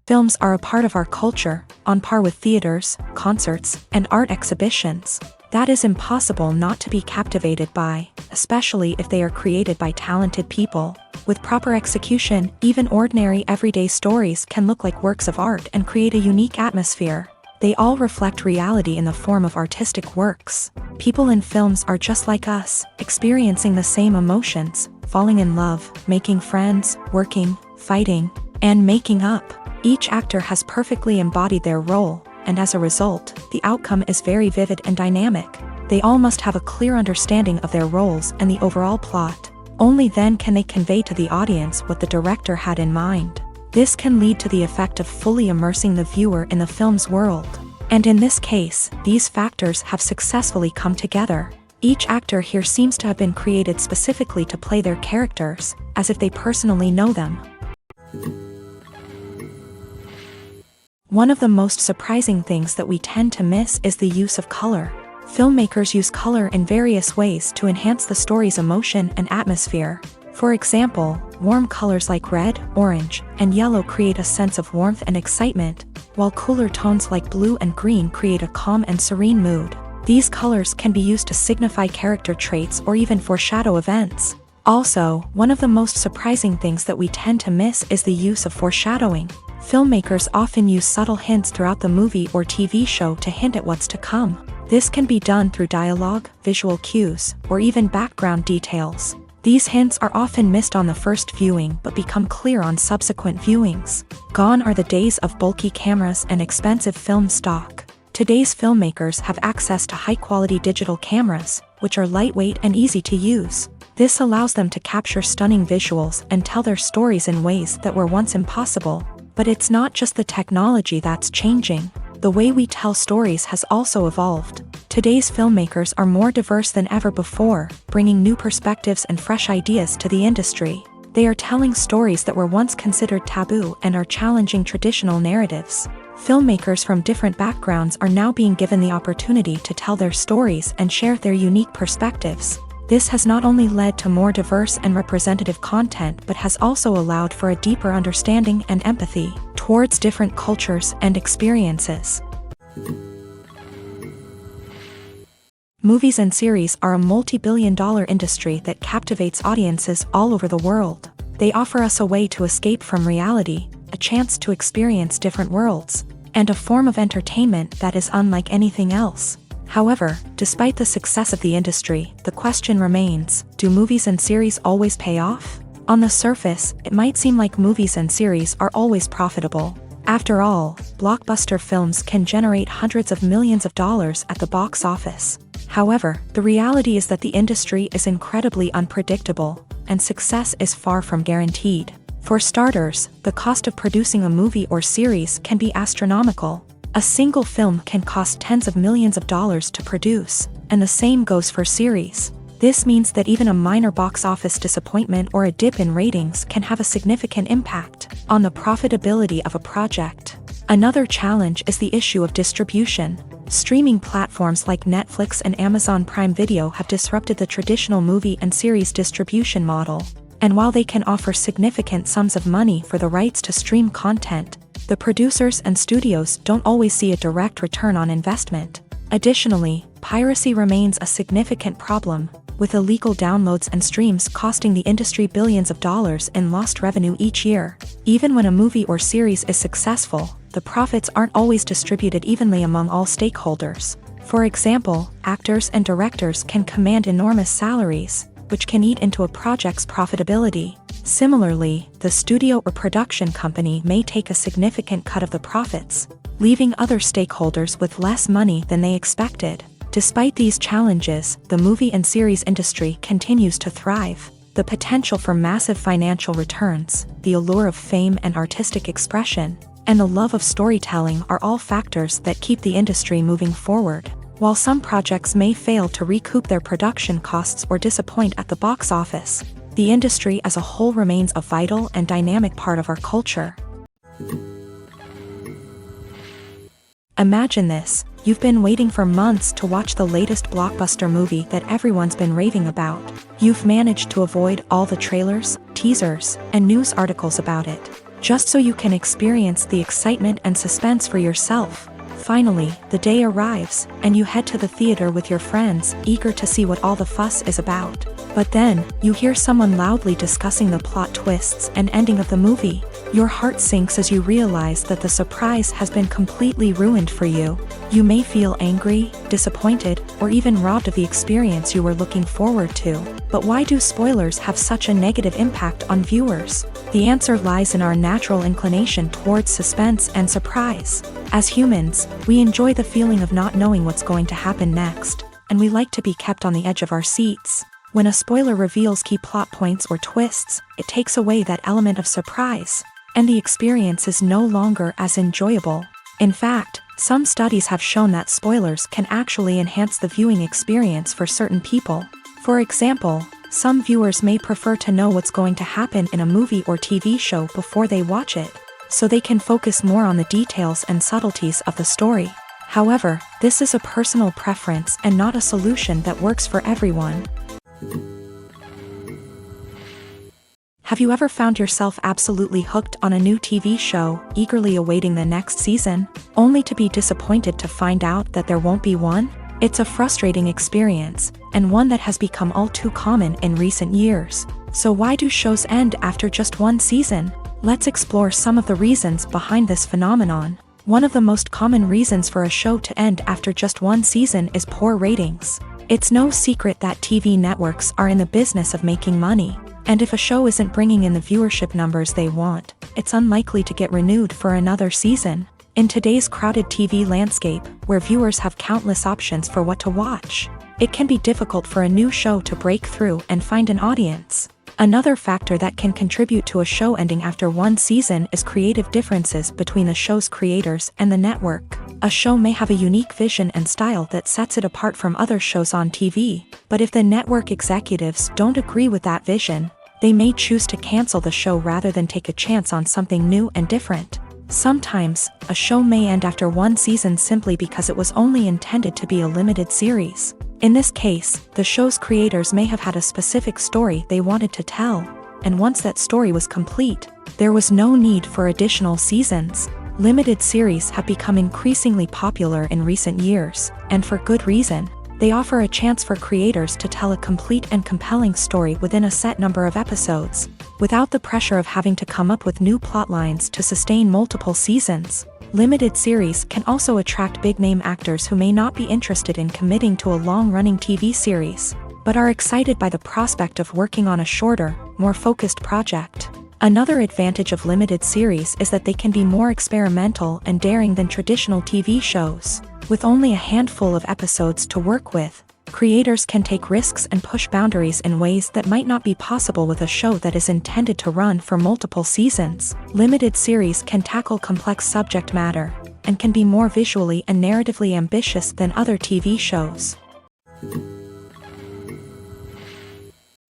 Films are a part of our culture, on par with theaters, concerts, and art exhibitions. That is impossible not to be captivated by, especially if they are created by talented people. With proper execution, even ordinary everyday stories can look like works of art and create a unique atmosphere. They all reflect reality in the form of artistic works. People in films are just like us, experiencing the same emotions, falling in love, making friends, working, fighting, and making up. Each actor has perfectly embodied their role, and as a result, the outcome is very vivid and dynamic. They all must have a clear understanding of their roles and the overall plot. Only then can they convey to the audience what the director had in mind. This can lead to the effect of fully immersing the viewer in the film's world. And in this case, these factors have successfully come together. Each actor here seems to have been created specifically to play their characters, as if they personally know them. One of the most surprising things that we tend to miss is the use of color. Filmmakers use color in various ways to enhance the story's emotion and atmosphere. For example, warm colors like red, orange, and yellow create a sense of warmth and excitement, while cooler tones like blue and green create a calm and serene mood. These colors can be used to signify character traits or even foreshadow events. Also, one of the most surprising things that we tend to miss is the use of foreshadowing. Filmmakers often use subtle hints throughout the movie or TV show to hint at what's to come. This can be done through dialogue, visual cues, or even background details. These hints are often missed on the first viewing but become clear on subsequent viewings. Gone are the days of bulky cameras and expensive film stock. Today's filmmakers have access to high-quality digital cameras, which are lightweight and easy to use. This allows them to capture stunning visuals and tell their stories in ways that were once impossible. But it's not just the technology that's changing. The way we tell stories has also evolved. Today's filmmakers are more diverse than ever before, bringing new perspectives and fresh ideas to the industry. They are telling stories that were once considered taboo and are challenging traditional narratives. Filmmakers from different backgrounds are now being given the opportunity to tell their stories and share their unique perspectives. This has not only led to more diverse and representative content but has also allowed for a deeper understanding and empathy towards different cultures and experiences. Movies and series are a multi-billion-dollar industry that captivates audiences all over the world. They offer us a way to escape from reality, a chance to experience different worlds, and a form of entertainment that is unlike anything else. However, despite the success of the industry, the question remains, do movies and series always pay off? On the surface, it might seem like movies and series are always profitable. After all, blockbuster films can generate hundreds of millions of dollars at the box office. However, the reality is that the industry is incredibly unpredictable, and success is far from guaranteed. For starters, the cost of producing a movie or series can be astronomical. A single film can cost tens of millions of dollars to produce, and the same goes for series. This means that even a minor box office disappointment or a dip in ratings can have a significant impact on the profitability of a project. Another challenge is the issue of distribution. Streaming platforms like Netflix and Amazon Prime Video have disrupted the traditional movie and series distribution model. And while they can offer significant sums of money for the rights to stream content, the producers and studios don't always see a direct return on investment. Additionally, piracy remains a significant problem, with illegal downloads and streams costing the industry billions of dollars in lost revenue each year. Even when a movie or series is successful, the profits aren't always distributed evenly among all stakeholders. For example, actors and directors can command enormous salaries, which can eat into a project's profitability. Similarly, the studio or production company may take a significant cut of the profits, leaving other stakeholders with less money than they expected. Despite these challenges, the movie and series industry continues to thrive. The potential for massive financial returns, the allure of fame and artistic expression, and the love of storytelling are all factors that keep the industry moving forward. While some projects may fail to recoup their production costs or disappoint at the box office, the industry as a whole remains a vital and dynamic part of our culture. Imagine this, you've been waiting for months to watch the latest blockbuster movie that everyone's been raving about. You've managed to avoid all the trailers, teasers, and news articles about it. just so you can experience the excitement and suspense for yourself. Finally, the day arrives, and you head to the theater with your friends, eager to see what all the fuss is about. But then, you hear someone loudly discussing the plot twists and ending of the movie. Your heart sinks as you realize that the surprise has been completely ruined for you. You may feel angry, disappointed, or even robbed of the experience you were looking forward to. But why do spoilers have such a negative impact on viewers? The answer lies in our natural inclination towards suspense and surprise. As humans, we enjoy the feeling of not knowing what's going to happen next, and we like to be kept on the edge of our seats. When a spoiler reveals key plot points or twists, it takes away that element of surprise, and the experience is no longer as enjoyable. In fact, some studies have shown that spoilers can actually enhance the viewing experience for certain people. For example, some viewers may prefer to know what's going to happen in a movie or TV show before they watch it, so they can focus more on the details and subtleties of the story. However, this is a personal preference and not a solution that works for everyone. Have you ever found yourself absolutely hooked on a new TV show, eagerly awaiting the next season, only to be disappointed to find out that there won't be one? It's a frustrating experience, and one that has become all too common in recent years. So why do shows end after just one season? Let's explore some of the reasons behind this phenomenon. One of the most common reasons for a show to end after just one season is poor ratings. It's no secret that TV networks are in the business of making money, and if a show isn't bringing in the viewership numbers they want, it's unlikely to get renewed for another season. In today's crowded TV landscape, where viewers have countless options for what to watch, it can be difficult for a new show to break through and find an audience. Another factor that can contribute to a show ending after one season is creative differences between the show's creators and the network. A show may have a unique vision and style that sets it apart from other shows on TV, but if the network executives don't agree with that vision, they may choose to cancel the show rather than take a chance on something new and different. Sometimes, a show may end after one season simply because it was only intended to be a limited series. In this case, the show's creators may have had a specific story they wanted to tell, and once that story was complete, there was no need for additional seasons. Limited series have become increasingly popular in recent years, and for good reason. They offer a chance for creators to tell a complete and compelling story within a set number of episodes, without the pressure of having to come up with new plotlines to sustain multiple seasons. Limited series can also attract big-name actors who may not be interested in committing to a long-running TV series, but are excited by the prospect of working on a shorter, more focused project. Another advantage of limited series is that they can be more experimental and daring than traditional TV shows. With only a handful of episodes to work with, creators can take risks and push boundaries in ways that might not be possible with a show that is intended to run for multiple seasons. Limited series can tackle complex subject matter, and can be more visually and narratively ambitious than other TV shows.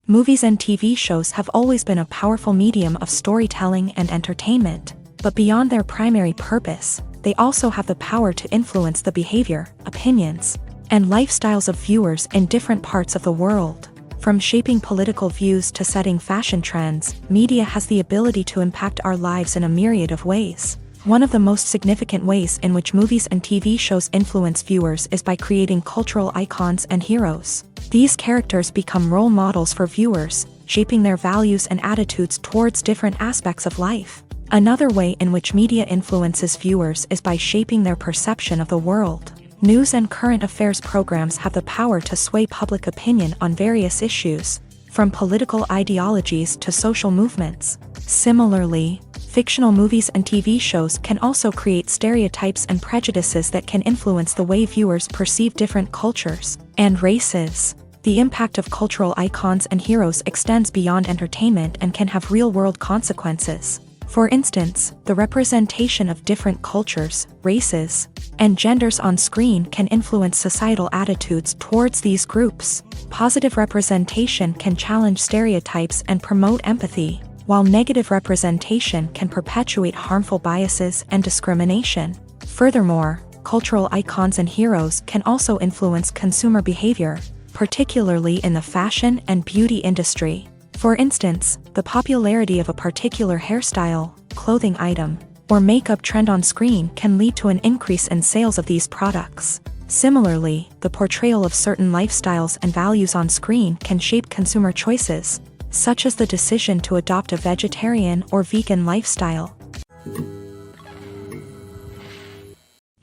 Movies and TV shows have always been a powerful medium of storytelling and entertainment, but beyond their primary purpose, they also have the power to influence the behavior, opinions, and lifestyles of viewers in different parts of the world. From shaping political views to setting fashion trends, media has the ability to impact our lives in a myriad of ways. One of the most significant ways in which movies and TV shows influence viewers is by creating cultural icons and heroes. These characters become role models for viewers, shaping their values and attitudes towards different aspects of life. Another way in which media influences viewers is by shaping their perception of the world. News and current affairs programs have the power to sway public opinion on various issues, from political ideologies to social movements. Similarly, fictional movies and TV shows can also create stereotypes and prejudices that can influence the way viewers perceive different cultures and races. The impact of cultural icons and heroes extends beyond entertainment and can have real-world consequences. For instance, the representation of different cultures, races, and genders on screen can influence societal attitudes towards these groups. Positive representation can challenge stereotypes and promote empathy, while negative representation can perpetuate harmful biases and discrimination. Furthermore, cultural icons and heroes can also influence consumer behavior, particularly in the fashion and beauty industry. For instance, the popularity of a particular hairstyle, clothing item, or makeup trend on screen can lead to an increase in sales of these products. Similarly, the portrayal of certain lifestyles and values on screen can shape consumer choices, such as the decision to adopt a vegetarian or vegan lifestyle.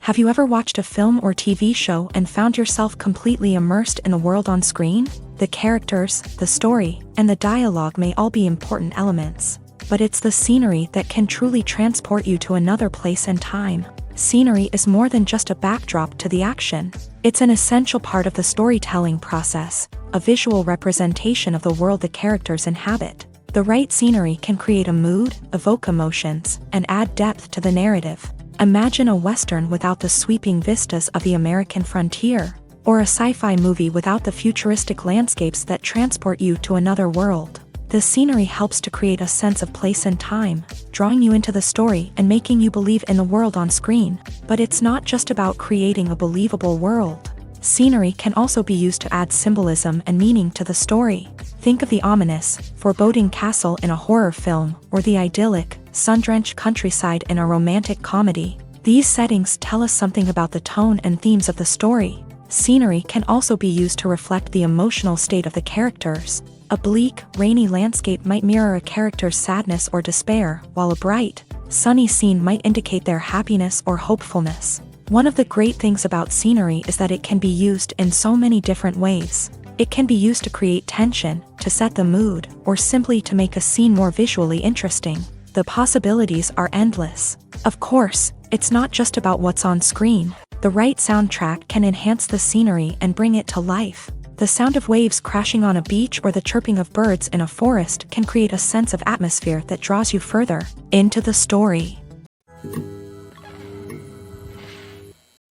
Have you ever watched a film or TV show and found yourself completely immersed in the world on screen? The characters, the story, and the dialogue may all be important elements, but it's the scenery that can truly transport you to another place and time. Scenery is more than just a backdrop to the action. It's an essential part of the storytelling process, a visual representation of the world the characters inhabit. The right scenery can create a mood, evoke emotions, and add depth to the narrative. Imagine a Western without the sweeping vistas of the American frontier, or a sci-fi movie without the futuristic landscapes that transport you to another world. The scenery helps to create a sense of place and time, drawing you into the story and making you believe in the world on screen. But it's not just about creating a believable world. Scenery can also be used to add symbolism and meaning to the story. Think of the ominous, foreboding castle in a horror film, or the idyllic, sun-drenched countryside in a romantic comedy. These settings tell us something about the tone and themes of the story. Scenery can also be used to reflect the emotional state of the characters. A bleak, rainy landscape might mirror a character's sadness or despair, while a bright, sunny scene might indicate their happiness or hopefulness. One of the great things about scenery is that it can be used in so many different ways. It can be used to create tension, to set the mood, or simply to make a scene more visually interesting. The possibilities are endless. Of course, it's not just about what's on screen. The right soundtrack can enhance the scenery and bring it to life. The sound of waves crashing on a beach or the chirping of birds in a forest can create a sense of atmosphere that draws you further into the story.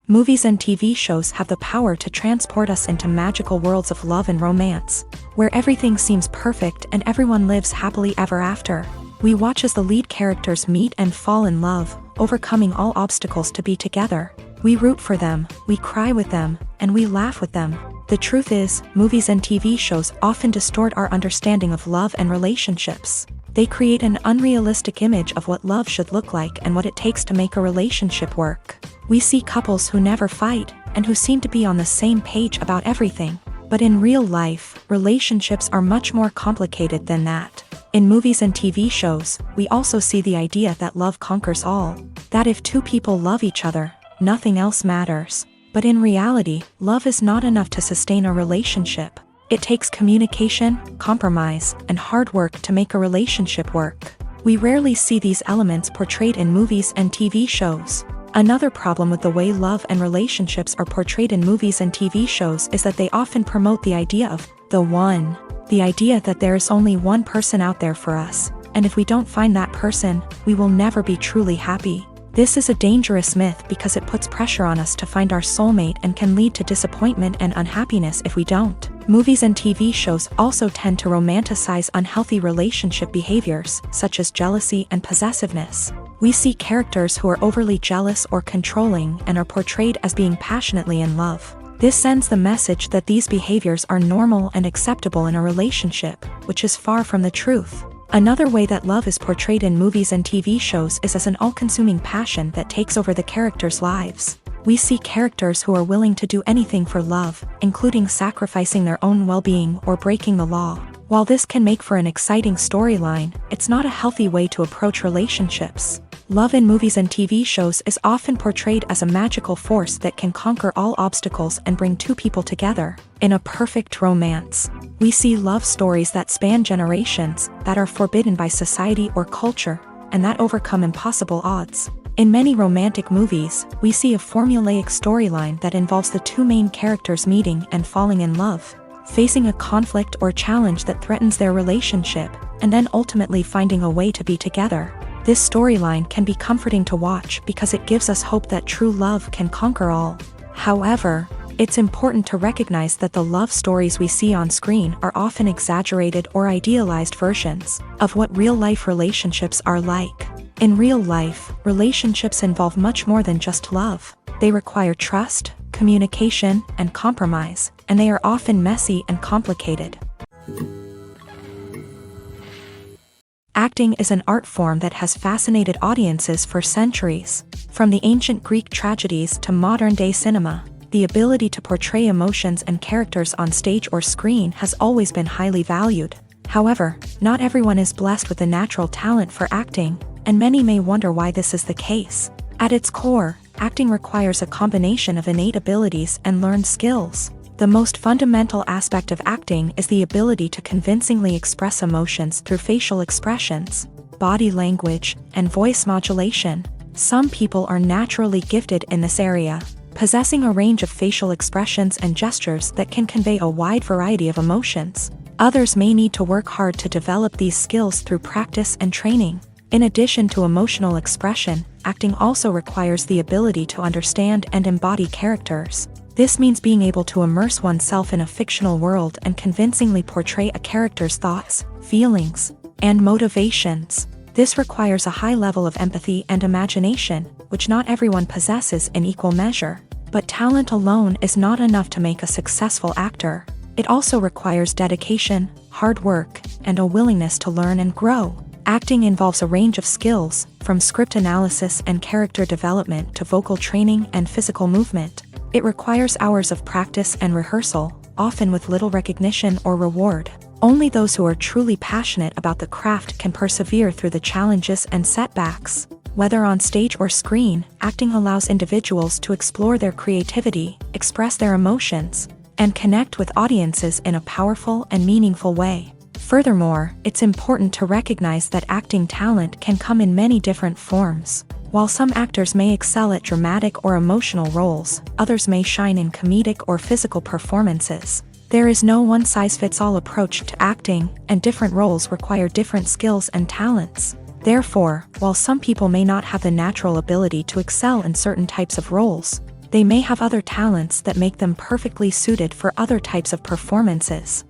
Movies and TV shows have the power to transport us into magical worlds of love and romance, where everything seems perfect and everyone lives happily ever after. We watch as the lead characters meet and fall in love, overcoming all obstacles to be together. We root for them, we cry with them, and we laugh with them. The truth is, movies and TV shows often distort our understanding of love and relationships. They create an unrealistic image of what love should look like and what it takes to make a relationship work. We see couples who never fight, and who seem to be on the same page about everything. But in real life, relationships are much more complicated than that. In movies and TV shows, we also see the idea that love conquers all. That if two people love each other, nothing else matters. But in reality, love is not enough to sustain a relationship. It takes communication, compromise, and hard work to make a relationship work. We rarely see these elements portrayed in movies and TV shows. Another problem with the way love and relationships are portrayed in movies and TV shows is that they often promote the idea of the one. The idea that there is only one person out there for us, and if we don't find that person, we will never be truly happy. This is a dangerous myth because it puts pressure on us to find our soulmate and can lead to disappointment and unhappiness if we don't. Movies and TV shows also tend to romanticize unhealthy relationship behaviors, such as jealousy and possessiveness. We see characters who are overly jealous or controlling and are portrayed as being passionately in love. This sends the message that these behaviors are normal and acceptable in a relationship, which is far from the truth. Another way that love is portrayed in movies and TV shows is as an all-consuming passion that takes over the characters' lives. We see characters who are willing to do anything for love, including sacrificing their own well-being or breaking the law. While this can make for an exciting storyline, it's not a healthy way to approach relationships. Love in movies and TV shows is often portrayed as a magical force that can conquer all obstacles and bring two people together in a perfect romance. We see love stories that span generations, that are forbidden by society or culture, and that overcome impossible odds. In many romantic movies, we see a formulaic storyline that involves the two main characters meeting and falling in love, facing a conflict or challenge that threatens their relationship, and then ultimately finding a way to be together. This storyline can be comforting to watch because it gives us hope that true love can conquer all. However, it's important to recognize that the love stories we see on screen are often exaggerated or idealized versions of what real-life relationships are like. In real life, relationships involve much more than just love. They require trust, communication, and compromise, and they are often messy and complicated. Acting is an art form that has fascinated audiences for centuries. From the ancient Greek tragedies to modern-day cinema, the ability to portray emotions and characters on stage or screen has always been highly valued. However, not everyone is blessed with the natural talent for acting, and many may wonder why this is the case. At its core, acting requires a combination of innate abilities and learned skills. The most fundamental aspect of acting is the ability to convincingly express emotions through facial expressions, body language, and voice modulation. Some people are naturally gifted in this area, possessing a range of facial expressions and gestures that can convey a wide variety of emotions. Others may need to work hard to develop these skills through practice and training. In addition to emotional expression, acting also requires the ability to understand and embody characters. This means being able to immerse oneself in a fictional world and convincingly portray a character's thoughts, feelings, and motivations. This requires a high level of empathy and imagination, which not everyone possesses in equal measure. But talent alone is not enough to make a successful actor. It also requires dedication, hard work, and a willingness to learn and grow. Acting involves a range of skills, from script analysis and character development to vocal training and physical movement. It requires hours of practice and rehearsal, often with little recognition or reward. Only those who are truly passionate about the craft can persevere through the challenges and setbacks. Whether on stage or screen, acting allows individuals to explore their creativity, express their emotions, and connect with audiences in a powerful and meaningful way. Furthermore, it's important to recognize that acting talent can come in many different forms. While some actors may excel at dramatic or emotional roles, others may shine in comedic or physical performances. There is no one-size-fits-all approach to acting, and different roles require different skills and talents. Therefore, while some people may not have the natural ability to excel in certain types of roles, they may have other talents that make them perfectly suited for other types of performances.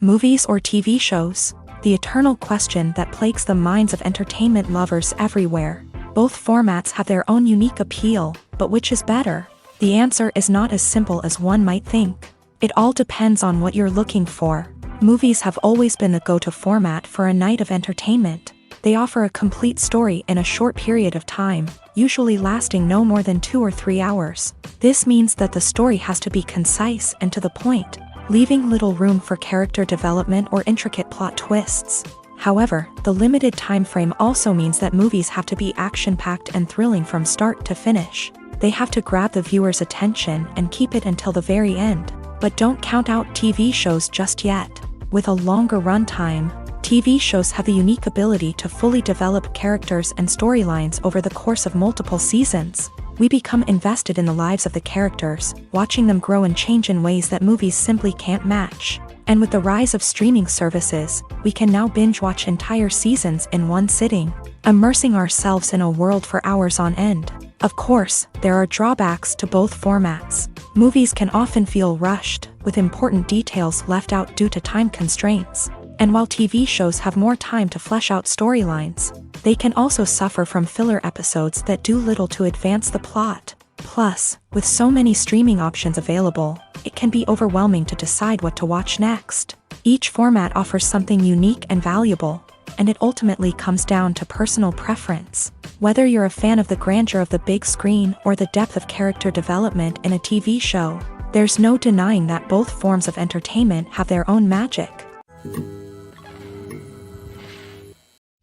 Movies or TV shows? The eternal question that plagues the minds of entertainment lovers everywhere. Both formats have their own unique appeal, but which is better? The answer is not as simple as one might think. It all depends on what you're looking for. Movies have always been the go-to format for a night of entertainment. They offer a complete story in a short period of time, usually lasting no more than 2 or 3 hours. This means that the story has to be concise and to the point, leaving little room for character development or intricate plot twists. However, the limited time frame also means that movies have to be action-packed and thrilling from start to finish. They have to grab the viewer's attention and keep it until the very end. But don't count out TV shows just yet. With a longer runtime, TV shows have the unique ability to fully develop characters and storylines over the course of multiple seasons. We become invested in the lives of the characters, watching them grow and change in ways that movies simply can't match. And with the rise of streaming services, we can now binge-watch entire seasons in one sitting, immersing ourselves in a world for hours on end. Of course, there are drawbacks to both formats. Movies can often feel rushed, with important details left out due to time constraints. And while TV shows have more time to flesh out storylines, they can also suffer from filler episodes that do little to advance the plot. Plus, with so many streaming options available, it can be overwhelming to decide what to watch next. Each format offers something unique and valuable, and it ultimately comes down to personal preference. Whether you're a fan of the grandeur of the big screen or the depth of character development in a TV show, there's no denying that both forms of entertainment have their own magic.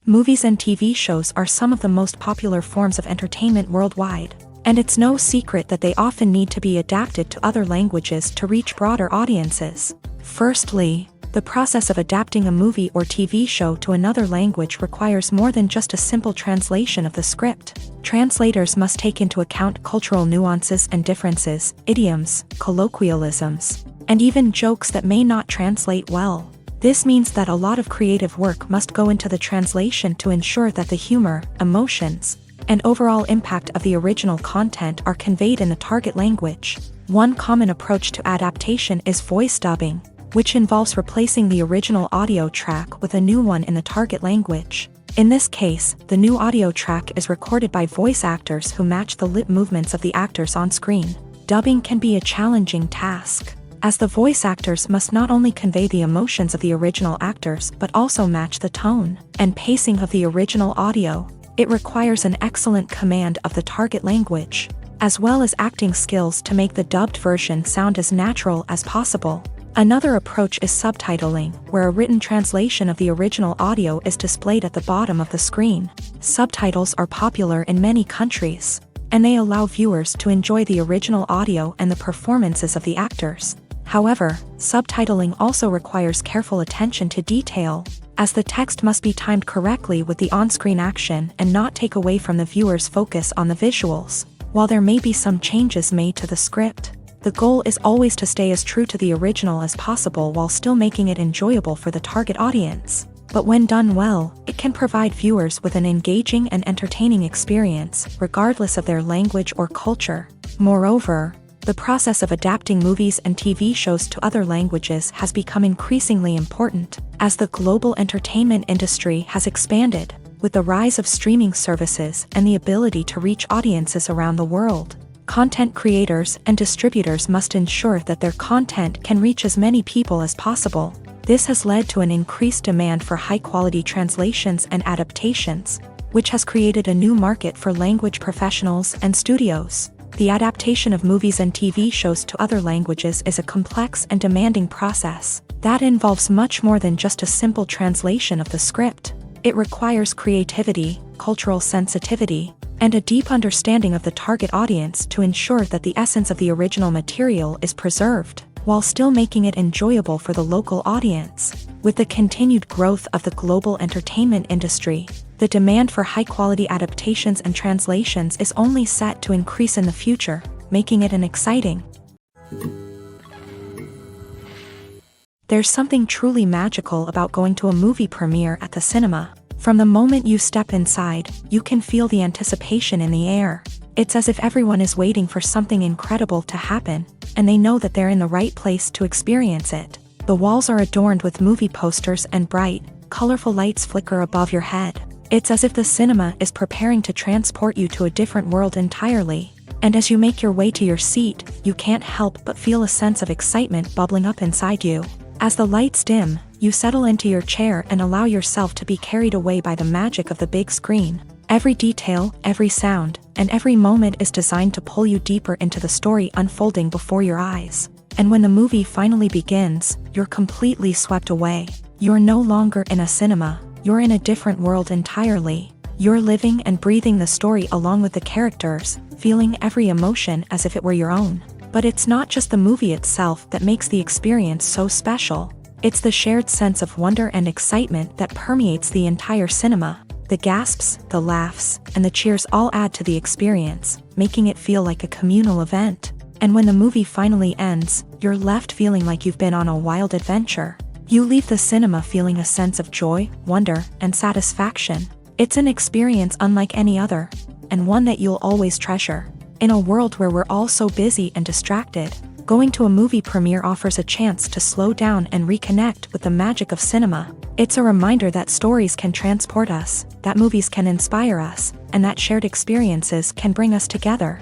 Movies and TV shows are some of the most popular forms of entertainment worldwide, and it's no secret that they often need to be adapted to other languages to reach broader audiences. Firstly, the process of adapting a movie or TV show to another language requires more than just a simple translation of the script. Translators must take into account cultural nuances and differences, idioms, colloquialisms, and even jokes that may not translate well. This means that a lot of creative work must go into the translation to ensure that the humor, emotions, and overall impact of the original content are conveyed in the target language. One common approach to adaptation is voice dubbing, which involves replacing the original audio track with a new one in the target language. In this case, the new audio track is recorded by voice actors who match the lip movements of the actors on screen. Dubbing can be a challenging task, as the voice actors must not only convey the emotions of the original actors but also match the tone and pacing of the original audio. It requires an excellent command of the target language, as well as acting skills to make the dubbed version sound as natural as possible. Another approach is subtitling, where a written translation of the original audio is displayed at the bottom of the screen. Subtitles are popular in many countries, and they allow viewers to enjoy the original audio and the performances of the actors. However, subtitling also requires careful attention to detail, as the text must be timed correctly with the on-screen action and not take away from the viewer's focus on the visuals. While there may be some changes made to the script, the goal is always to stay as true to the original as possible while still making it enjoyable for the target audience. But when done well, it can provide viewers with an engaging and entertaining experience, regardless of their language or culture. Moreover, the process of adapting movies and TV shows to other languages has become increasingly important, as the global entertainment industry has expanded, with the rise of streaming services and the ability to reach audiences around the world. Content creators and distributors must ensure that their content can reach as many people as possible. This has led to an increased demand for high-quality translations and adaptations, which has created a new market for language professionals and studios. The adaptation of movies and TV shows to other languages is a complex and demanding process that involves much more than just a simple translation of the script. It requires creativity, cultural sensitivity, and a deep understanding of the target audience to ensure that the essence of the original material is preserved, while still making it enjoyable for the local audience. With the continued growth of the global entertainment industry, the demand for high-quality adaptations and translations is only set to increase in the future, making it an exciting. There's something truly magical about going to a movie premiere at the cinema. From the moment you step inside, you can feel the anticipation in the air. It's as if everyone is waiting for something incredible to happen, and they know that they're in the right place to experience it. The walls are adorned with movie posters and bright, colorful lights flicker above your head. It's as if the cinema is preparing to transport you to a different world entirely. And as you make your way to your seat, you can't help but feel a sense of excitement bubbling up inside you. As the lights dim, you settle into your chair and allow yourself to be carried away by the magic of the big screen. Every detail, every sound, and every moment is designed to pull you deeper into the story unfolding before your eyes. And when the movie finally begins, you're completely swept away. You're no longer in a cinema, you're in a different world entirely. You're living and breathing the story along with the characters, feeling every emotion as if it were your own. But it's not just the movie itself that makes the experience so special. It's the shared sense of wonder and excitement that permeates the entire cinema. The gasps, the laughs, and the cheers all add to the experience, making it feel like a communal event. And when the movie finally ends, you're left feeling like you've been on a wild adventure. You leave the cinema feeling a sense of joy, wonder, and satisfaction. It's an experience unlike any other, and one that you'll always treasure. In a world where we're all so busy and distracted, going to a movie premiere offers a chance to slow down and reconnect with the magic of cinema. It's a reminder that stories can transport us, that movies can inspire us, and that shared experiences can bring us together.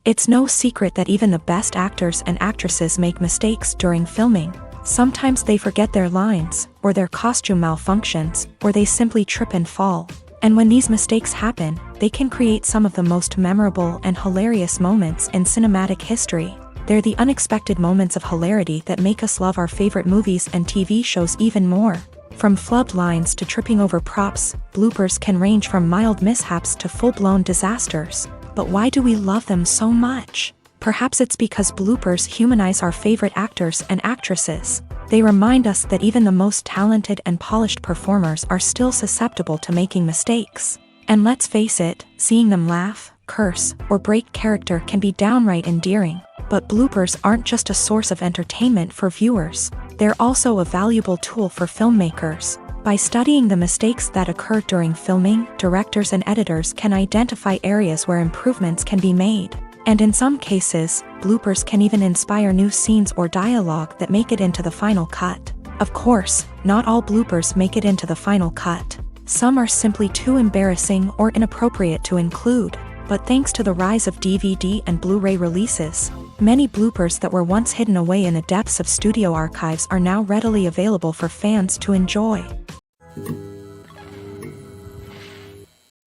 It's no secret that even the best actors and actresses make mistakes during filming. Sometimes they forget their lines, or their costume malfunctions, or they simply trip and fall. And when these mistakes happen, they can create some of the most memorable and hilarious moments in cinematic history. They're the unexpected moments of hilarity that make us love our favorite movies and TV shows even more. From flubbed lines to tripping over props, bloopers can range from mild mishaps to full-blown disasters. But why do we love them so much? Perhaps it's because bloopers humanize our favorite actors and actresses. They remind us that even the most talented and polished performers are still susceptible to making mistakes. And let's face it, seeing them laugh, curse, or break character can be downright endearing. But bloopers aren't just a source of entertainment for viewers. They're also a valuable tool for filmmakers. By studying the mistakes that occur during filming, directors and editors can identify areas where improvements can be made. And in some cases, bloopers can even inspire new scenes or dialogue that make it into the final cut. Of course, not all bloopers make it into the final cut. Some are simply too embarrassing or inappropriate to include. But thanks to the rise of DVD and Blu-ray releases, many bloopers that were once hidden away in the depths of studio archives are now readily available for fans to enjoy.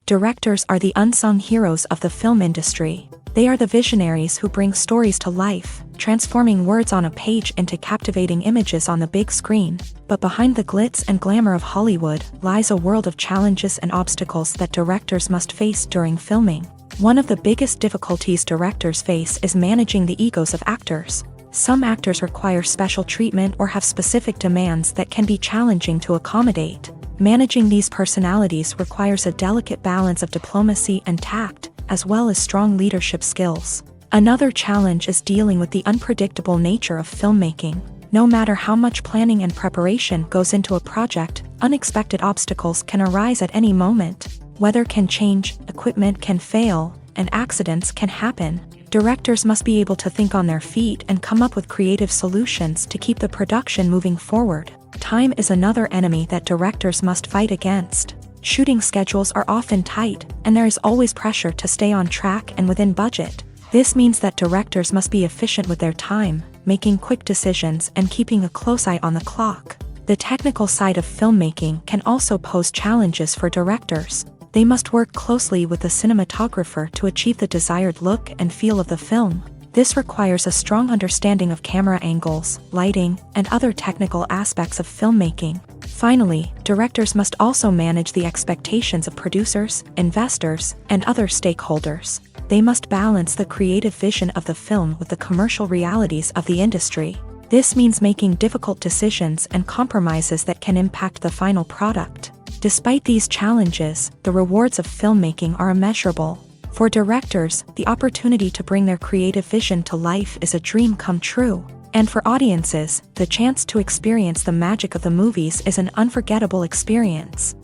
Directors are the unsung heroes of the film industry. They are the visionaries who bring stories to life, transforming words on a page into captivating images on the big screen. But behind the glitz and glamour of Hollywood lies a world of challenges and obstacles that directors must face during filming. One of the biggest difficulties directors face is managing the egos of actors. Some actors require special treatment or have specific demands that can be challenging to accommodate. Managing these personalities requires a delicate balance of diplomacy and tact, as well as strong leadership skills. Another challenge is dealing with the unpredictable nature of filmmaking. No matter how much planning and preparation goes into a project, unexpected obstacles can arise at any moment. Weather can change, equipment can fail, and accidents can happen. Directors must be able to think on their feet and come up with creative solutions to keep the production moving forward. Time is another enemy that directors must fight against. Shooting schedules are often tight, and there is always pressure to stay on track and within budget. This means that directors must be efficient with their time, making quick decisions and keeping a close eye on the clock. The technical side of filmmaking can also pose challenges for directors. They must work closely with the cinematographer to achieve the desired look and feel of the film. This requires a strong understanding of camera angles, lighting, and other technical aspects of filmmaking. Finally, directors must also manage the expectations of producers, investors, and other stakeholders. They must balance the creative vision of the film with the commercial realities of the industry. This means making difficult decisions and compromises that can impact the final product. Despite these challenges, the rewards of filmmaking are immeasurable. For directors, the opportunity to bring their creative vision to life is a dream come true. And for audiences, the chance to experience the magic of the movies is an unforgettable experience.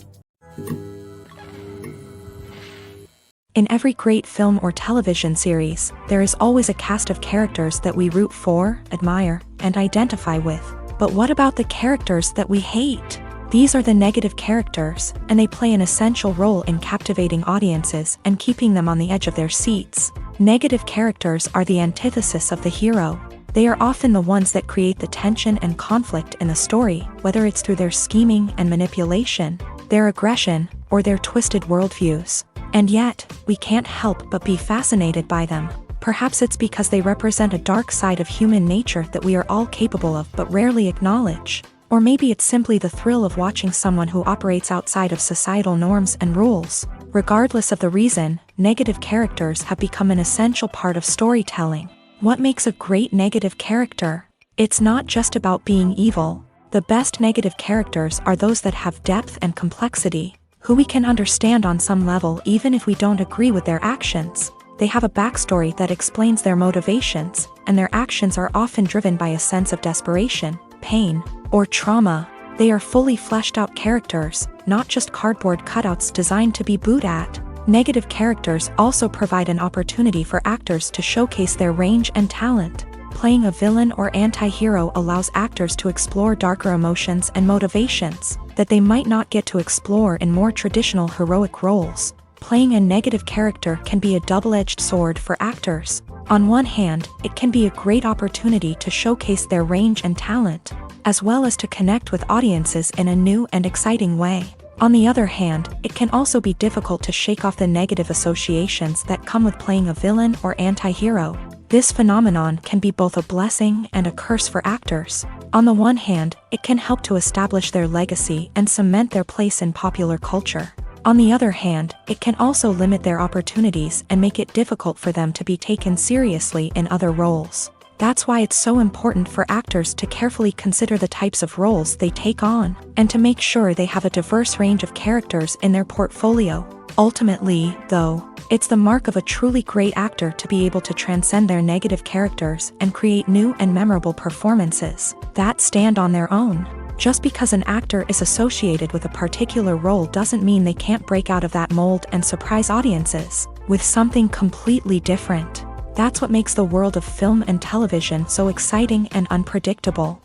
In every great film or television series, there is always a cast of characters that we root for, admire, and identify with. But what about the characters that we hate? These are the negative characters, and they play an essential role in captivating audiences and keeping them on the edge of their seats. Negative characters are the antithesis of the hero. They are often the ones that create the tension and conflict in the story, whether it's through their scheming and manipulation, their aggression, or their twisted worldviews. And yet, we can't help but be fascinated by them. Perhaps it's because they represent a dark side of human nature that we are all capable of but rarely acknowledge. Or maybe it's simply the thrill of watching someone who operates outside of societal norms and rules. Regardless of the reason, negative characters have become an essential part of storytelling. What makes a great negative character? It's not just about being evil. The best negative characters are those that have depth and complexity, who we can understand on some level even if we don't agree with their actions. They have a backstory that explains their motivations, and their actions are often driven by a sense of desperation, pain, or trauma. They are fully fleshed out characters, not just cardboard cutouts designed to be booed at. Negative characters also provide an opportunity for actors to showcase their range and talent. Playing a villain or anti-hero allows actors to explore darker emotions and motivations that they might not get to explore in more traditional heroic roles. Playing a negative character can be a double-edged sword for actors. On one hand, it can be a great opportunity to showcase their range and talent, as well as to connect with audiences in a new and exciting way. On the other hand, it can also be difficult to shake off the negative associations that come with playing a villain or anti-hero. This phenomenon can be both a blessing and a curse for actors. On the one hand, it can help to establish their legacy and cement their place in popular culture. On the other hand, it can also limit their opportunities and make it difficult for them to be taken seriously in other roles. That's why it's so important for actors to carefully consider the types of roles they take on, and to make sure they have a diverse range of characters in their portfolio. Ultimately, though, it's the mark of a truly great actor to be able to transcend their negative characters and create new and memorable performances that stand on their own. Just because an actor is associated with a particular role doesn't mean they can't break out of that mold and surprise audiences with something completely different. That's what makes the world of film and television so exciting and unpredictable.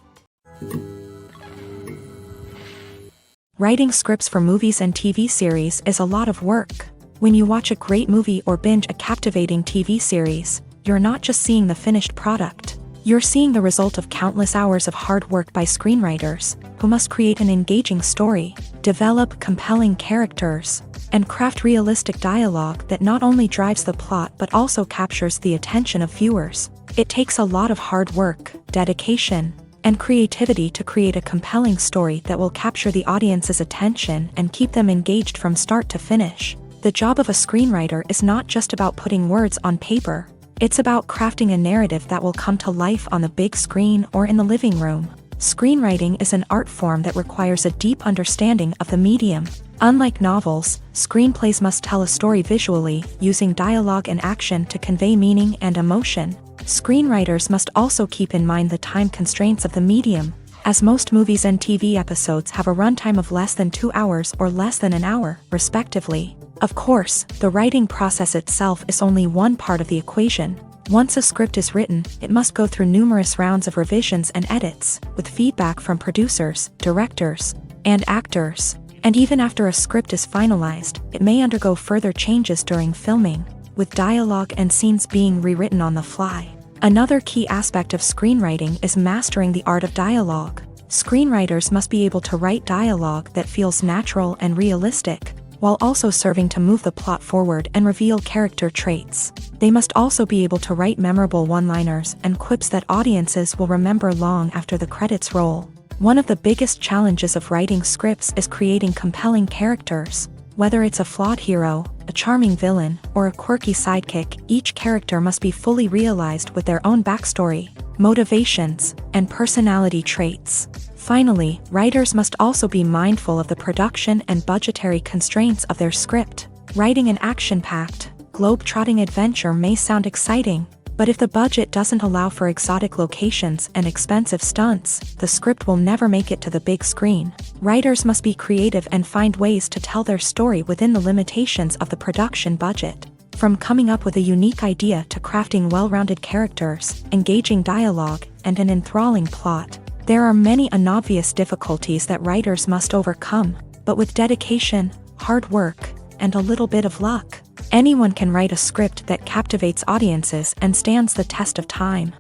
Writing scripts for movies and TV series is a lot of work. When you watch a great movie or binge a captivating TV series, you're not just seeing the finished product. You're seeing the result of countless hours of hard work by screenwriters, who must create an engaging story, develop compelling characters, and craft realistic dialogue that not only drives the plot but also captures the attention of viewers. It takes a lot of hard work, dedication, and creativity to create a compelling story that will capture the audience's attention and keep them engaged from start to finish. The job of a screenwriter is not just about putting words on paper. It's about crafting a narrative that will come to life on the big screen or in the living room. Screenwriting is an art form that requires a deep understanding of the medium. Unlike novels, screenplays must tell a story visually, using dialogue and action to convey meaning and emotion. Screenwriters must also keep in mind the time constraints of the medium, as most movies and TV episodes have a runtime of less than 2 hours or less than an hour, respectively. Of course, the writing process itself is only one part of the equation. Once a script is written, it must go through numerous rounds of revisions and edits, with feedback from producers, directors, and actors. And even after a script is finalized, it may undergo further changes during filming, with dialogue and scenes being rewritten on the fly. Another key aspect of screenwriting is mastering the art of dialogue. Screenwriters must be able to write dialogue that feels natural and realistic, while also serving to move the plot forward and reveal character traits. They must also be able to write memorable one-liners and quips that audiences will remember long after the credits roll. One of the biggest challenges of writing scripts is creating compelling characters. Whether it's a flawed hero, a charming villain, or a quirky sidekick, each character must be fully realized with their own backstory, motivations, and personality traits. Finally, writers must also be mindful of the production and budgetary constraints of their script. Writing an action-packed, globe-trotting adventure may sound exciting, but if the budget doesn't allow for exotic locations and expensive stunts, the script will never make it to the big screen. Writers must be creative and find ways to tell their story within the limitations of the production budget. From coming up with a unique idea to crafting well-rounded characters, engaging dialogue, and an enthralling plot, there are many unobvious difficulties that writers must overcome, but with dedication, hard work, and a little bit of luck, anyone can write a script that captivates audiences and stands the test of time.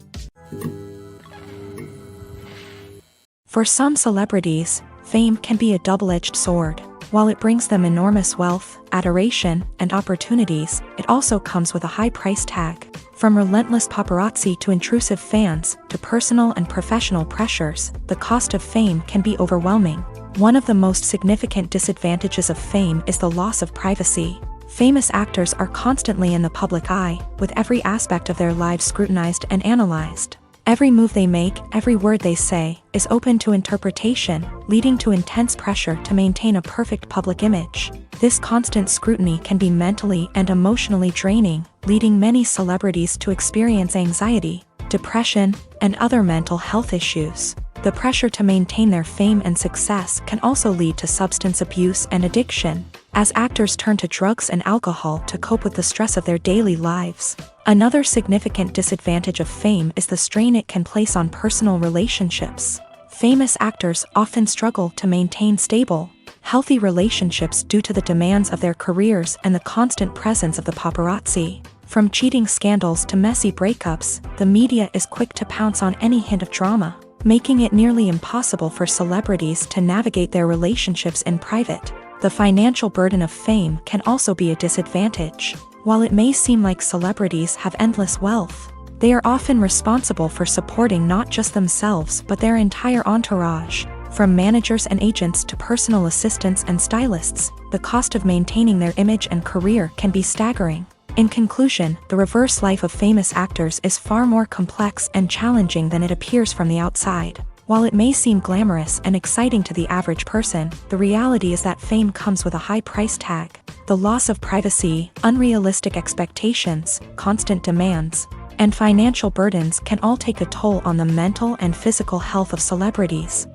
For some celebrities, fame can be a double-edged sword. While it brings them enormous wealth, adoration, and opportunities, it also comes with a high price tag. From relentless paparazzi to intrusive fans, to personal and professional pressures, the cost of fame can be overwhelming. One of the most significant disadvantages of fame is the loss of privacy. Famous actors are constantly in the public eye, with every aspect of their lives scrutinized and analyzed. Every move they make, every word they say, is open to interpretation, leading to intense pressure to maintain a perfect public image. This constant scrutiny can be mentally and emotionally draining, leading many celebrities to experience anxiety, depression, and other mental health issues. The pressure to maintain their fame and success can also lead to substance abuse and addiction, as actors turn to drugs and alcohol to cope with the stress of their daily lives. Another significant disadvantage of fame is the strain it can place on personal relationships. Famous actors often struggle to maintain stable, healthy relationships due to the demands of their careers and the constant presence of the paparazzi. From cheating scandals to messy breakups, the media is quick to pounce on any hint of drama, making it nearly impossible for celebrities to navigate their relationships in private. The financial burden of fame can also be a disadvantage. While it may seem like celebrities have endless wealth, they are often responsible for supporting not just themselves but their entire entourage. From managers and agents to personal assistants and stylists, the cost of maintaining their image and career can be staggering. In conclusion, the reverse life of famous actors is far more complex and challenging than it appears from the outside. While it may seem glamorous and exciting to the average person, the reality is that fame comes with a high price tag. The loss of privacy, unrealistic expectations, constant demands, and financial burdens can all take a toll on the mental and physical health of celebrities.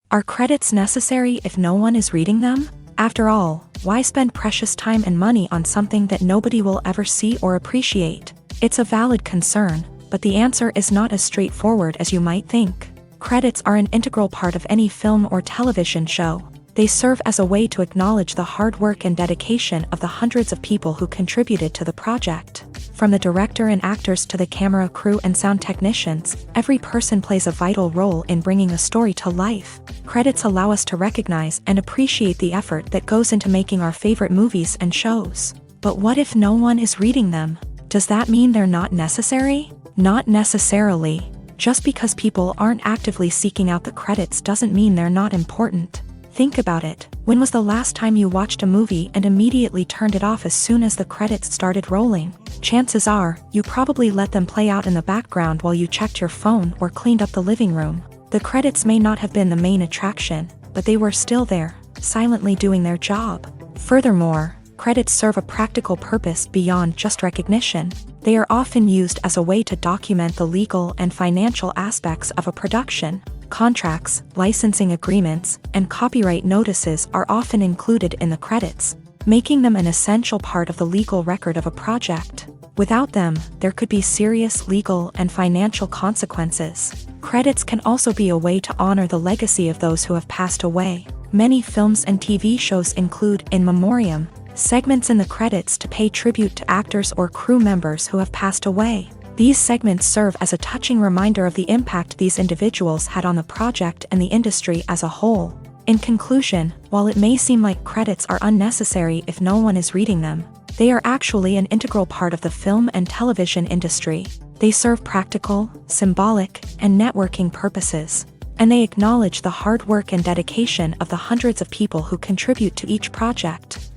Are credits necessary if no one is reading them? After all, why spend precious time and money on something that nobody will ever see or appreciate? It's a valid concern, but the answer is not as straightforward as you might think. Credits are an integral part of any film or television show. They serve as a way to acknowledge the hard work and dedication of the hundreds of people who contributed to the project. From the director and actors to the camera crew and sound technicians, every person plays a vital role in bringing a story to life. Credits allow us to recognize and appreciate the effort that goes into making our favorite movies and shows. But what if no one is reading them? Does that mean they're not necessary? Not necessarily. Just because people aren't actively seeking out the credits doesn't mean they're not important. Think about it. When was the last time you watched a movie and immediately turned it off as soon as the credits started rolling? Chances are, you probably let them play out in the background while you checked your phone or cleaned up the living room. The credits may not have been the main attraction, but they were still there, silently doing their job. Furthermore, credits serve a practical purpose beyond just recognition. They are often used as a way to document the legal and financial aspects of a production. Contracts, licensing agreements, and copyright notices are often included in the credits, making them an essential part of the legal record of a project. Without them, there could be serious legal and financial consequences. Credits can also be a way to honor the legacy of those who have passed away. Many films and TV shows include in memoriam segments in the credits to pay tribute to actors or crew members who have passed away. These segments serve as a touching reminder of the impact these individuals had on the project and the industry as a whole. In conclusion, while it may seem like credits are unnecessary if no one is reading them, they are actually an integral part of the film and television industry. They serve practical, symbolic, and networking purposes, and they acknowledge the hard work and dedication of the hundreds of people who contribute to each project.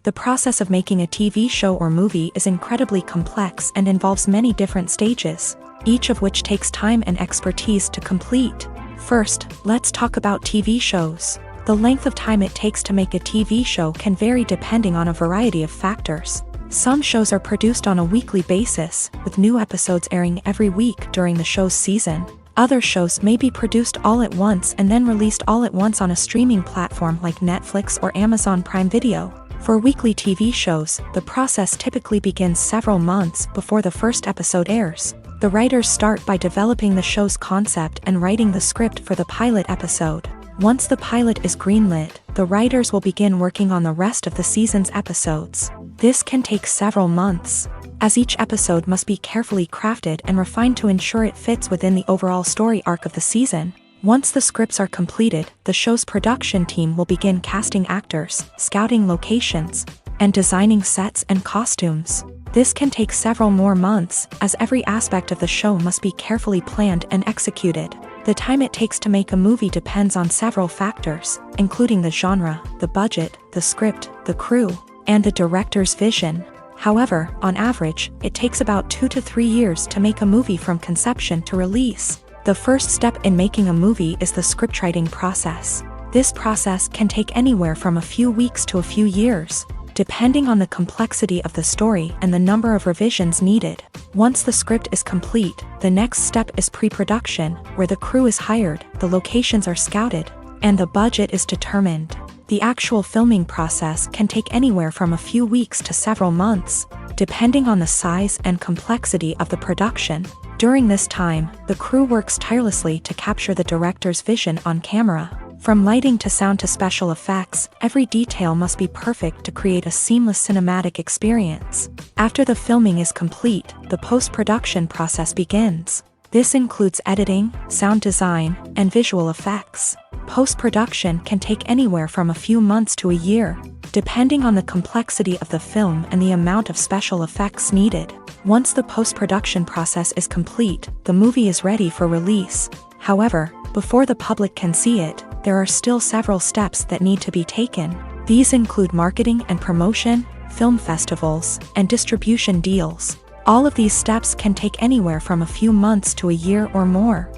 The process of making a TV show or movie is incredibly complex and involves many different stages, each of which takes time and expertise to complete. First, let's talk about TV shows. The length of time it takes to make a TV show can vary depending on a variety of factors. Some shows are produced on a weekly basis, with new episodes airing every week during the show's season. Other shows may be produced all at once and then released all at once on a streaming platform like Netflix or Amazon Prime Video. For weekly TV shows, the process typically begins several months before the first episode airs. The writers start by developing the show's concept and writing the script for the pilot episode. Once the pilot is greenlit, the writers will begin working on the rest of the season's episodes. This can take several months, as each episode must be carefully crafted and refined to ensure it fits within the overall story arc of the season. Once the scripts are completed, the show's production team will begin casting actors, scouting locations, and designing sets and costumes. This can take several more months, as every aspect of the show must be carefully planned and executed. The time it takes to make a movie depends on several factors, including the genre, the budget, the script, the crew, and the director's vision. However, on average, it takes about 2 to 3 years to make a movie from conception to release. The first step in making a movie is the scriptwriting process. This process can take anywhere from a few weeks to a few years, depending on the complexity of the story and the number of revisions needed. Once the script is complete, the next step is pre-production, where the crew is hired, the locations are scouted, and the budget is determined. The actual filming process can take anywhere from a few weeks to several months, depending on the size and complexity of the production. During this time, the crew works tirelessly to capture the director's vision on camera. From lighting to sound to special effects, every detail must be perfect to create a seamless cinematic experience. After the filming is complete, the post-production process begins. This includes editing, sound design, and visual effects. Post-production can take anywhere from a few months to a year, depending on the complexity of the film and the amount of special effects needed. Once the post-production process is complete, the movie is ready for release. However, before the public can see it, there are still several steps that need to be taken. These include marketing and promotion, film festivals, and distribution deals. All of these steps can take anywhere from a few months to a year or more.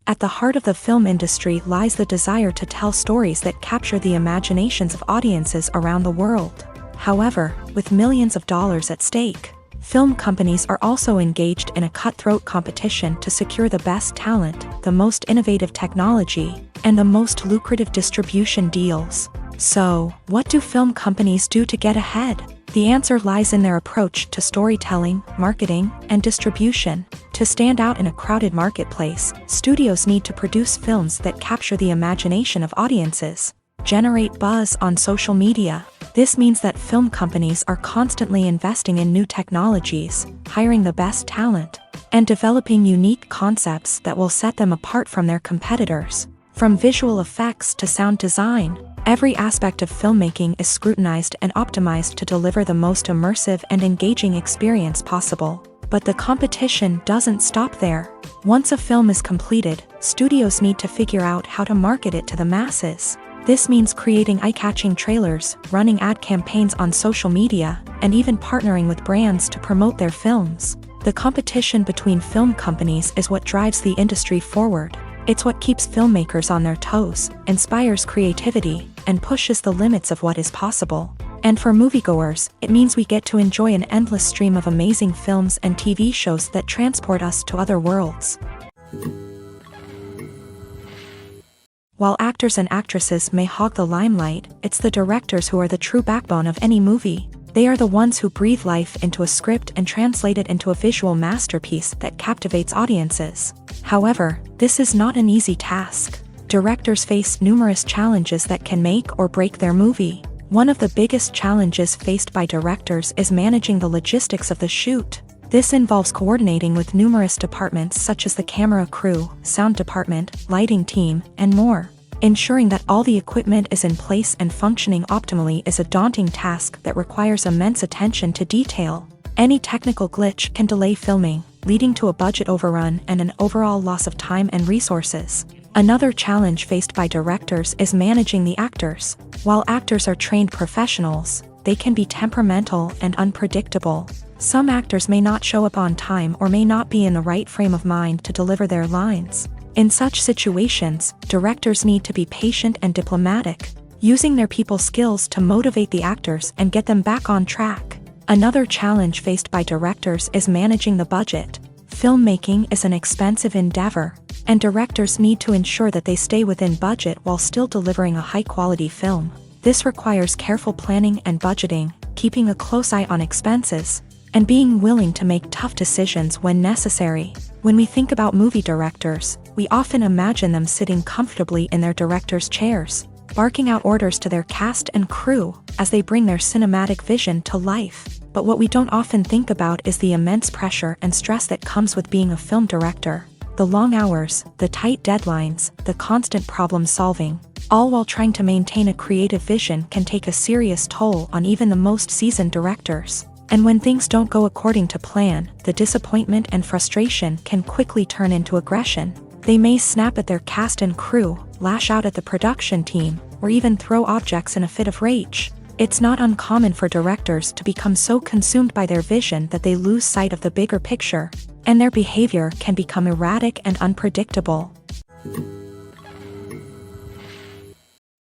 At the heart of the film industry lies the desire to tell stories that capture the imaginations of audiences around the world. However, with millions of dollars at stake, film companies are also engaged in a cutthroat competition to secure the best talent, the most innovative technology, and the most lucrative distribution deals. So, what do film companies do to get ahead? The answer lies in their approach to storytelling, marketing, and distribution. To stand out in a crowded marketplace, studios need to produce films that capture the imagination of audiences, generate buzz on social media. This means that film companies are constantly investing in new technologies, hiring the best talent, and developing unique concepts that will set them apart from their competitors. From visual effects to sound design, every aspect of filmmaking is scrutinized and optimized to deliver the most immersive and engaging experience possible. But the competition doesn't stop there. Once a film is completed, studios need to figure out how to market it to the masses. This means creating eye-catching trailers, running ad campaigns on social media, and even partnering with brands to promote their films. The competition between film companies is what drives the industry forward. It's what keeps filmmakers on their toes, inspires creativity, and pushes the limits of what is possible. And for moviegoers, it means we get to enjoy an endless stream of amazing films and TV shows that transport us to other worlds. While actors and actresses may hog the limelight, it's the directors who are the true backbone of any movie. They are the ones who breathe life into a script and translate it into a visual masterpiece that captivates audiences. However, this is not an easy task. Directors face numerous challenges that can make or break their movie. One of the biggest challenges faced by directors is managing the logistics of the shoot. This involves coordinating with numerous departments such as the camera crew, sound department, lighting team, and more. Ensuring that all the equipment is in place and functioning optimally is a daunting task that requires immense attention to detail. Any technical glitch can delay filming, leading to a budget overrun and an overall loss of time and resources. Another challenge faced by directors is managing the actors. While actors are trained professionals, they can be temperamental and unpredictable. Some actors may not show up on time or may not be in the right frame of mind to deliver their lines. In such situations, directors need to be patient and diplomatic, using their people skills to motivate the actors and get them back on track. Another challenge faced by directors is managing the budget. Filmmaking is an expensive endeavor, and directors need to ensure that they stay within budget while still delivering a high-quality film. This requires careful planning and budgeting, keeping a close eye on expenses, and being willing to make tough decisions when necessary. When we think about movie directors, we often imagine them sitting comfortably in their director's chairs, barking out orders to their cast and crew as they bring their cinematic vision to life. But what we don't often think about is the immense pressure and stress that comes with being a film director. The long hours, the tight deadlines, the constant problem solving, all while trying to maintain a creative vision can take a serious toll on even the most seasoned directors. And when things don't go according to plan, the disappointment and frustration can quickly turn into aggression. They may snap at their cast and crew, lash out at the production team, or even throw objects in a fit of rage. It's not uncommon for directors to become so consumed by their vision that they lose sight of the bigger picture, and their behavior can become erratic and unpredictable.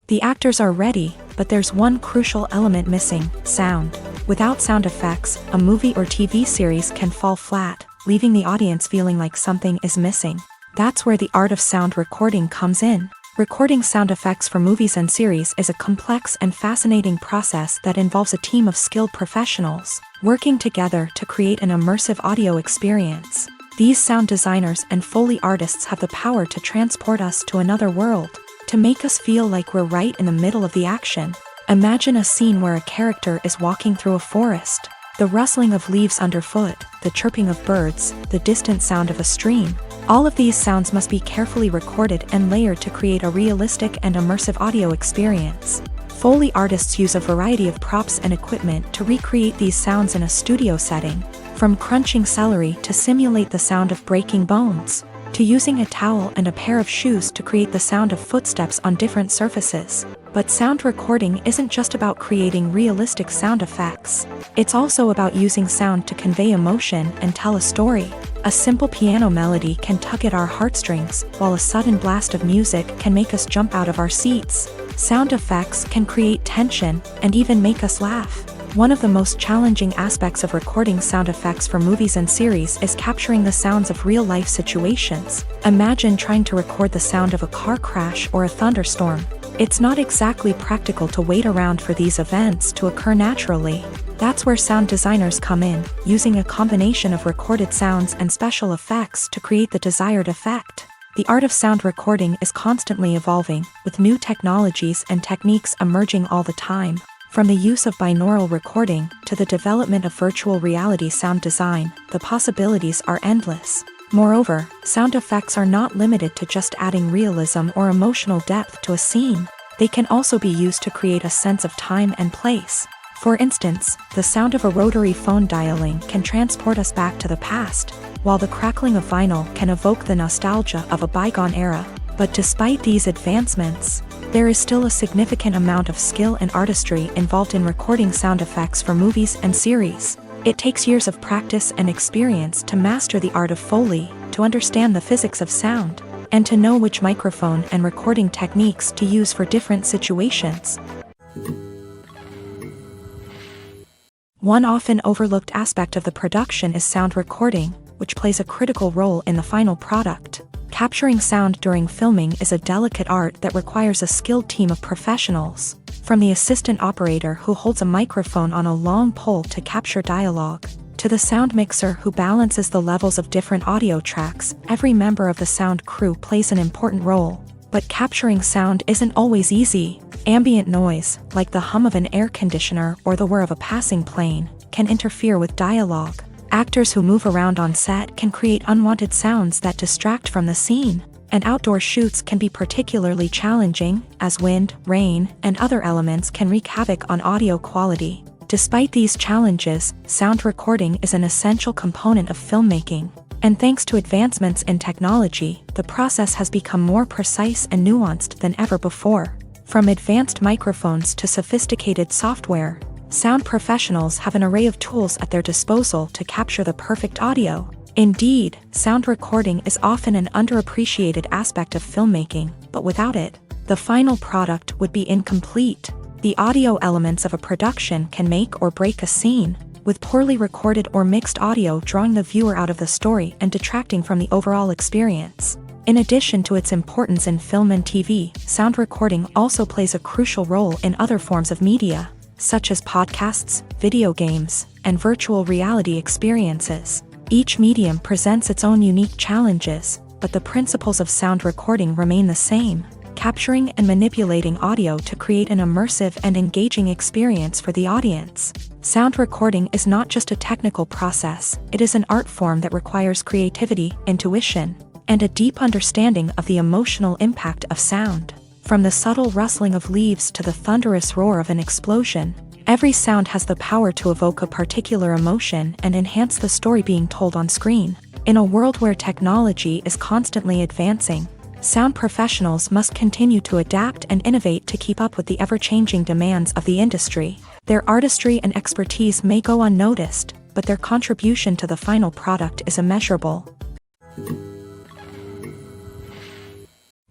The actors are ready, but there's one crucial element missing: sound. Without sound effects, a movie or TV series can fall flat, leaving the audience feeling like something is missing. That's where the art of sound recording comes in. Recording sound effects for movies and series is a complex and fascinating process that involves a team of skilled professionals working together to create an immersive audio experience. These sound designers and Foley artists have the power to transport us to another world, to make us feel like we're right in the middle of the action. Imagine a scene where a character is walking through a forest. The rustling of leaves underfoot, the chirping of birds, the distant sound of a stream. All of these sounds must be carefully recorded and layered to create a realistic and immersive audio experience. Foley artists use a variety of props and equipment to recreate these sounds in a studio setting, from crunching celery to simulate the sound of breaking bones, to using a towel and a pair of shoes to create the sound of footsteps on different surfaces. But sound recording isn't just about creating realistic sound effects. It's also about using sound to convey emotion and tell a story. A simple piano melody can tug at our heartstrings, while a sudden blast of music can make us jump out of our seats. Sound effects can create tension and even make us laugh. One of the most challenging aspects of recording sound effects for movies and series is capturing the sounds of real-life situations. Imagine trying to record the sound of a car crash or a thunderstorm. It's not exactly practical to wait around for these events to occur naturally. That's where sound designers come in, using a combination of recorded sounds and special effects to create the desired effect. The art of sound recording is constantly evolving, with new technologies and techniques emerging all the time. From the use of binaural recording to the development of virtual reality sound design, the possibilities are endless. Moreover, sound effects are not limited to just adding realism or emotional depth to a scene. They can also be used to create a sense of time and place. For instance, the sound of a rotary phone dialing can transport us back to the past, while the crackling of vinyl can evoke the nostalgia of a bygone era. But despite these advancements, there is still a significant amount of skill and artistry involved in recording sound effects for movies and series. It takes years of practice and experience to master the art of Foley, to understand the physics of sound, and to know which microphone and recording techniques to use for different situations. One often overlooked aspect of the production is sound recording, which plays a critical role in the final product. Capturing sound during filming is a delicate art that requires a skilled team of professionals. From the assistant operator who holds a microphone on a long pole to capture dialogue, to the sound mixer who balances the levels of different audio tracks, every member of the sound crew plays an important role. But capturing sound isn't always easy. Ambient noise, like the hum of an air conditioner or the whir of a passing plane, can interfere with dialogue. Actors who move around on set can create unwanted sounds that distract from the scene. And outdoor shoots can be particularly challenging, as wind, rain, and other elements can wreak havoc on audio quality. Despite these challenges, sound recording is an essential component of filmmaking. And thanks to advancements in technology, the process has become more precise and nuanced than ever before. From advanced microphones to sophisticated software, sound professionals have an array of tools at their disposal to capture the perfect audio. Indeed, sound recording is often an underappreciated aspect of filmmaking, but without it, the final product would be incomplete. The audio elements of a production can make or break a scene, with poorly recorded or mixed audio drawing the viewer out of the story and detracting from the overall experience. In addition to its importance in film and TV, sound recording also plays a crucial role in other forms of media, such as podcasts, video games, and virtual reality experiences. Each medium presents its own unique challenges, but the principles of sound recording remain the same, capturing and manipulating audio to create an immersive and engaging experience for the audience. Sound recording is not just a technical process, it is an art form that requires creativity, intuition, and a deep understanding of the emotional impact of sound. From the subtle rustling of leaves to the thunderous roar of an explosion, every sound has the power to evoke a particular emotion and enhance the story being told on screen. In a world where technology is constantly advancing, sound professionals must continue to adapt and innovate to keep up with the ever-changing demands of the industry. Their artistry and expertise may go unnoticed, but their contribution to the final product is immeasurable.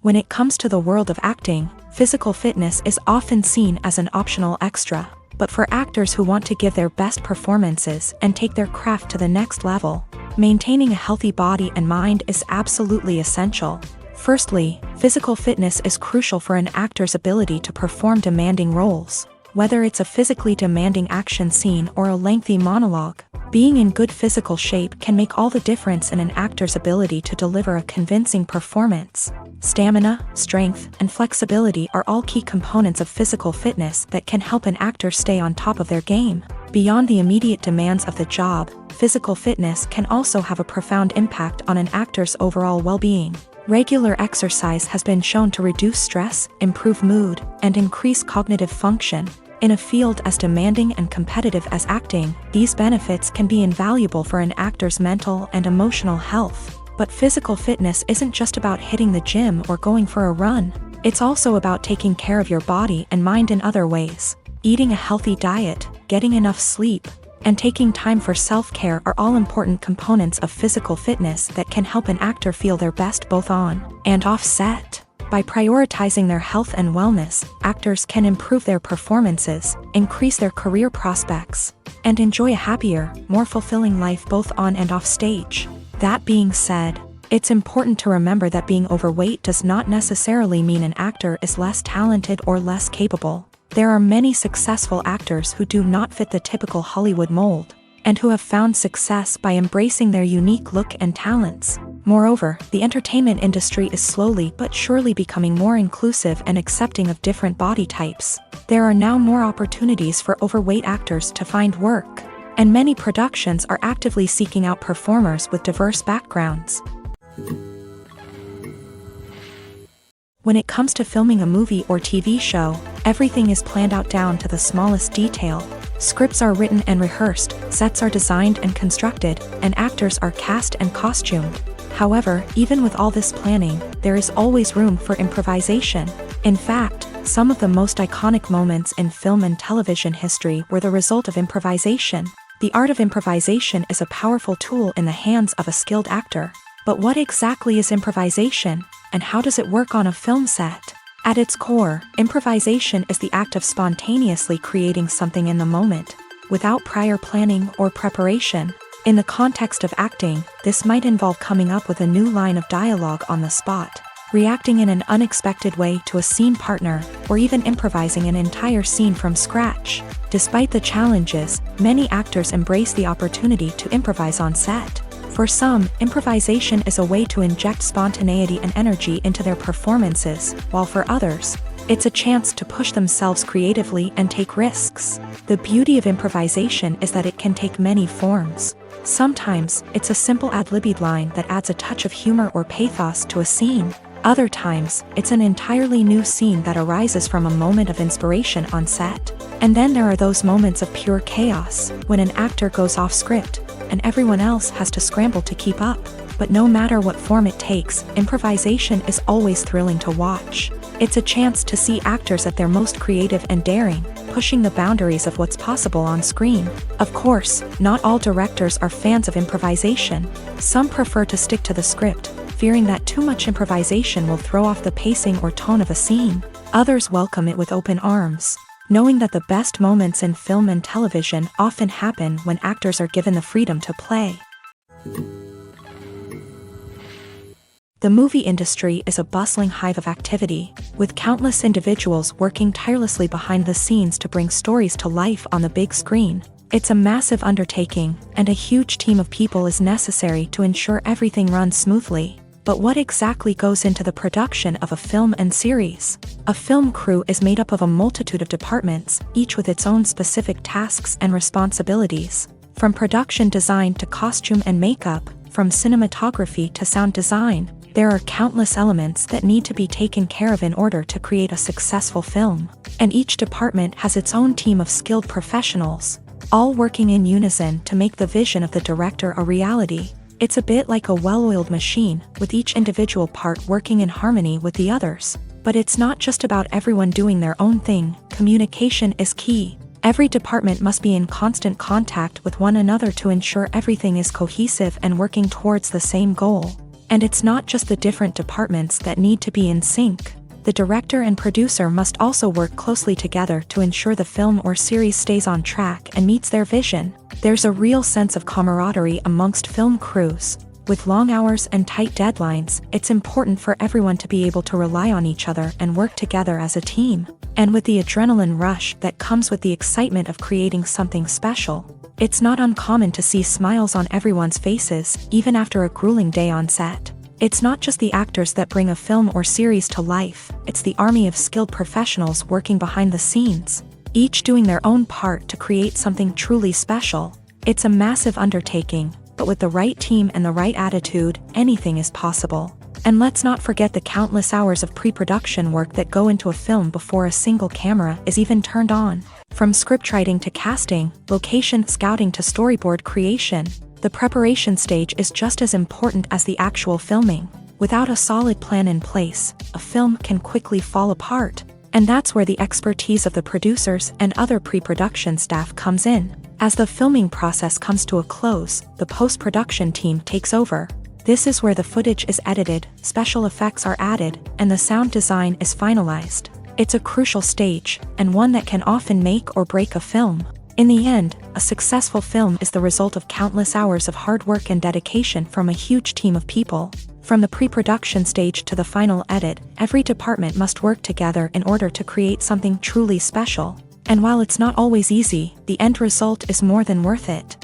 When it comes to the world of acting, physical fitness is often seen as an optional extra. But for actors who want to give their best performances and take their craft to the next level, maintaining a healthy body and mind is absolutely essential. Firstly, physical fitness is crucial for an actor's ability to perform demanding roles. Whether it's a physically demanding action scene or a lengthy monologue, being in good physical shape can make all the difference in an actor's ability to deliver a convincing performance. Stamina, strength, and flexibility are all key components of physical fitness that can help an actor stay on top of their game. Beyond the immediate demands of the job, physical fitness can also have a profound impact on an actor's overall well-being. Regular exercise has been shown to reduce stress, improve mood, and increase cognitive function. In a field as demanding and competitive as acting, these benefits can be invaluable for an actor's mental and emotional health. But physical fitness isn't just about hitting the gym or going for a run. It's also about taking care of your body and mind in other ways. Eating a healthy diet, getting enough sleep, and taking time for self-care are all important components of physical fitness that can help an actor feel their best both on and off set. By prioritizing their health and wellness, actors can improve their performances, increase their career prospects, and enjoy a happier, more fulfilling life both on and off stage. That being said, it's important to remember that being overweight does not necessarily mean an actor is less talented or less capable. There are many successful actors who do not fit the typical Hollywood mold, and who have found success by embracing their unique look and talents. Moreover, the entertainment industry is slowly but surely becoming more inclusive and accepting of different body types. There are now more opportunities for overweight actors to find work, and many productions are actively seeking out performers with diverse backgrounds. When it comes to filming a movie or TV show, everything is planned out down to the smallest detail. Scripts are written and rehearsed, sets are designed and constructed, and actors are cast and costumed. However, even with all this planning, there is always room for improvisation. In fact, some of the most iconic moments in film and television history were the result of improvisation. The art of improvisation is a powerful tool in the hands of a skilled actor. But what exactly is improvisation, and how does it work on a film set? At its core, improvisation is the act of spontaneously creating something in the moment, without prior planning or preparation. In the context of acting, this might involve coming up with a new line of dialogue on the spot, reacting in an unexpected way to a scene partner, or even improvising an entire scene from scratch. Despite the challenges, many actors embrace the opportunity to improvise on set. For some, improvisation is a way to inject spontaneity and energy into their performances, while for others, it's a chance to push themselves creatively and take risks. The beauty of improvisation is that it can take many forms. Sometimes, it's a simple ad-libbed line that adds a touch of humor or pathos to a scene. Other times, it's an entirely new scene that arises from a moment of inspiration on set. And then there are those moments of pure chaos, when an actor goes off script, and everyone else has to scramble to keep up. But no matter what form it takes, improvisation is always thrilling to watch. It's a chance to see actors at their most creative and daring, pushing the boundaries of what's possible on screen. Of course, not all directors are fans of improvisation. Some prefer to stick to the script, fearing that too much improvisation will throw off the pacing or tone of a scene. Others welcome it with open arms, knowing that the best moments in film and television often happen when actors are given the freedom to play. The movie industry is a bustling hive of activity, with countless individuals working tirelessly behind the scenes to bring stories to life on the big screen. It's a massive undertaking, and a huge team of people is necessary to ensure everything runs smoothly. But what exactly goes into the production of a film and series? A film crew is made up of a multitude of departments, each with its own specific tasks and responsibilities. From production design to costume and makeup, from cinematography to sound design, there are countless elements that need to be taken care of in order to create a successful film. And each department has its own team of skilled professionals, all working in unison to make the vision of the director a reality. It's a bit like a well-oiled machine, with each individual part working in harmony with the others. But it's not just about everyone doing their own thing. Communication is key. Every department must be in constant contact with one another to ensure everything is cohesive and working towards the same goal. And it's not just the different departments that need to be in sync. The director and producer must also work closely together to ensure the film or series stays on track and meets their vision. There's a real sense of camaraderie amongst film crews. With long hours and tight deadlines, it's important for everyone to be able to rely on each other and work together as a team. And with the adrenaline rush that comes with the excitement of creating something special, it's not uncommon to see smiles on everyone's faces, even after a grueling day on set. It's not just the actors that bring a film or series to life, it's the army of skilled professionals working behind the scenes, each doing their own part to create something truly special. It's a massive undertaking, but with the right team and the right attitude, anything is possible. And let's not forget the countless hours of pre-production work that go into a film before a single camera is even turned on. From scriptwriting to casting, location scouting to storyboard creation, the preparation stage is just as important as the actual filming. Without a solid plan in place, a film can quickly fall apart. And that's where the expertise of the producers and other pre-production staff comes in. As the filming process comes to a close, the post-production team takes over. This is where the footage is edited, special effects are added, and the sound design is finalized. It's a crucial stage, and one that can often make or break a film. In the end, a successful film is the result of countless hours of hard work and dedication from a huge team of people. From the pre-production stage to the final edit, every department must work together in order to create something truly special. And while it's not always easy, the end result is more than worth it.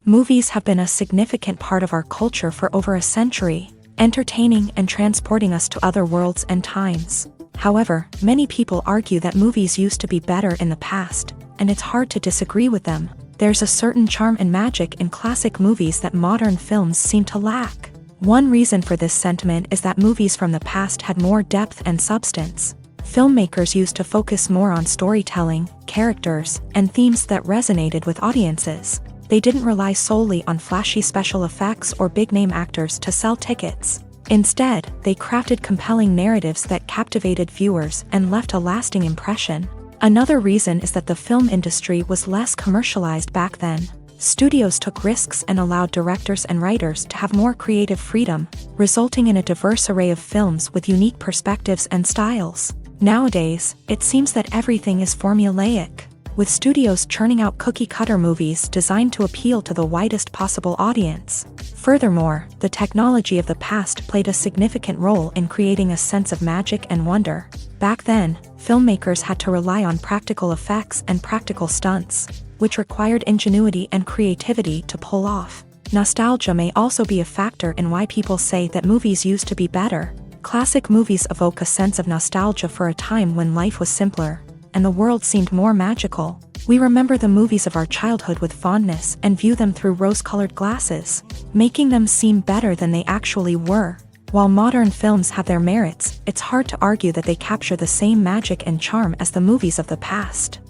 Movies have been a significant part of our culture for over a century, entertaining and transporting us to other worlds and times. However, many people argue that movies used to be better in the past, and it's hard to disagree with them. There's a certain charm and magic in classic movies that modern films seem to lack. One reason for this sentiment is that movies from the past had more depth and substance. Filmmakers used to focus more on storytelling, characters, and themes that resonated with audiences. They didn't rely solely on flashy special effects or big-name actors to sell tickets. Instead, they crafted compelling narratives that captivated viewers and left a lasting impression. Another reason is that the film industry was less commercialized back then. Studios took risks and allowed directors and writers to have more creative freedom, resulting in a diverse array of films with unique perspectives and styles. Nowadays, it seems that everything is formulaic, with studios churning out cookie-cutter movies designed to appeal to the widest possible audience. Furthermore, the technology of the past played a significant role in creating a sense of magic and wonder. Back then, filmmakers had to rely on practical effects and practical stunts, which required ingenuity and creativity to pull off. Nostalgia may also be a factor in why people say that movies used to be better. Classic movies evoke a sense of nostalgia for a time when life was simpler, and the world seemed more magical. We remember the movies of our childhood with fondness and view them through rose-colored glasses, making them seem better than they actually were. While modern films have their merits, it's hard to argue that they capture the same magic and charm as the movies of the past.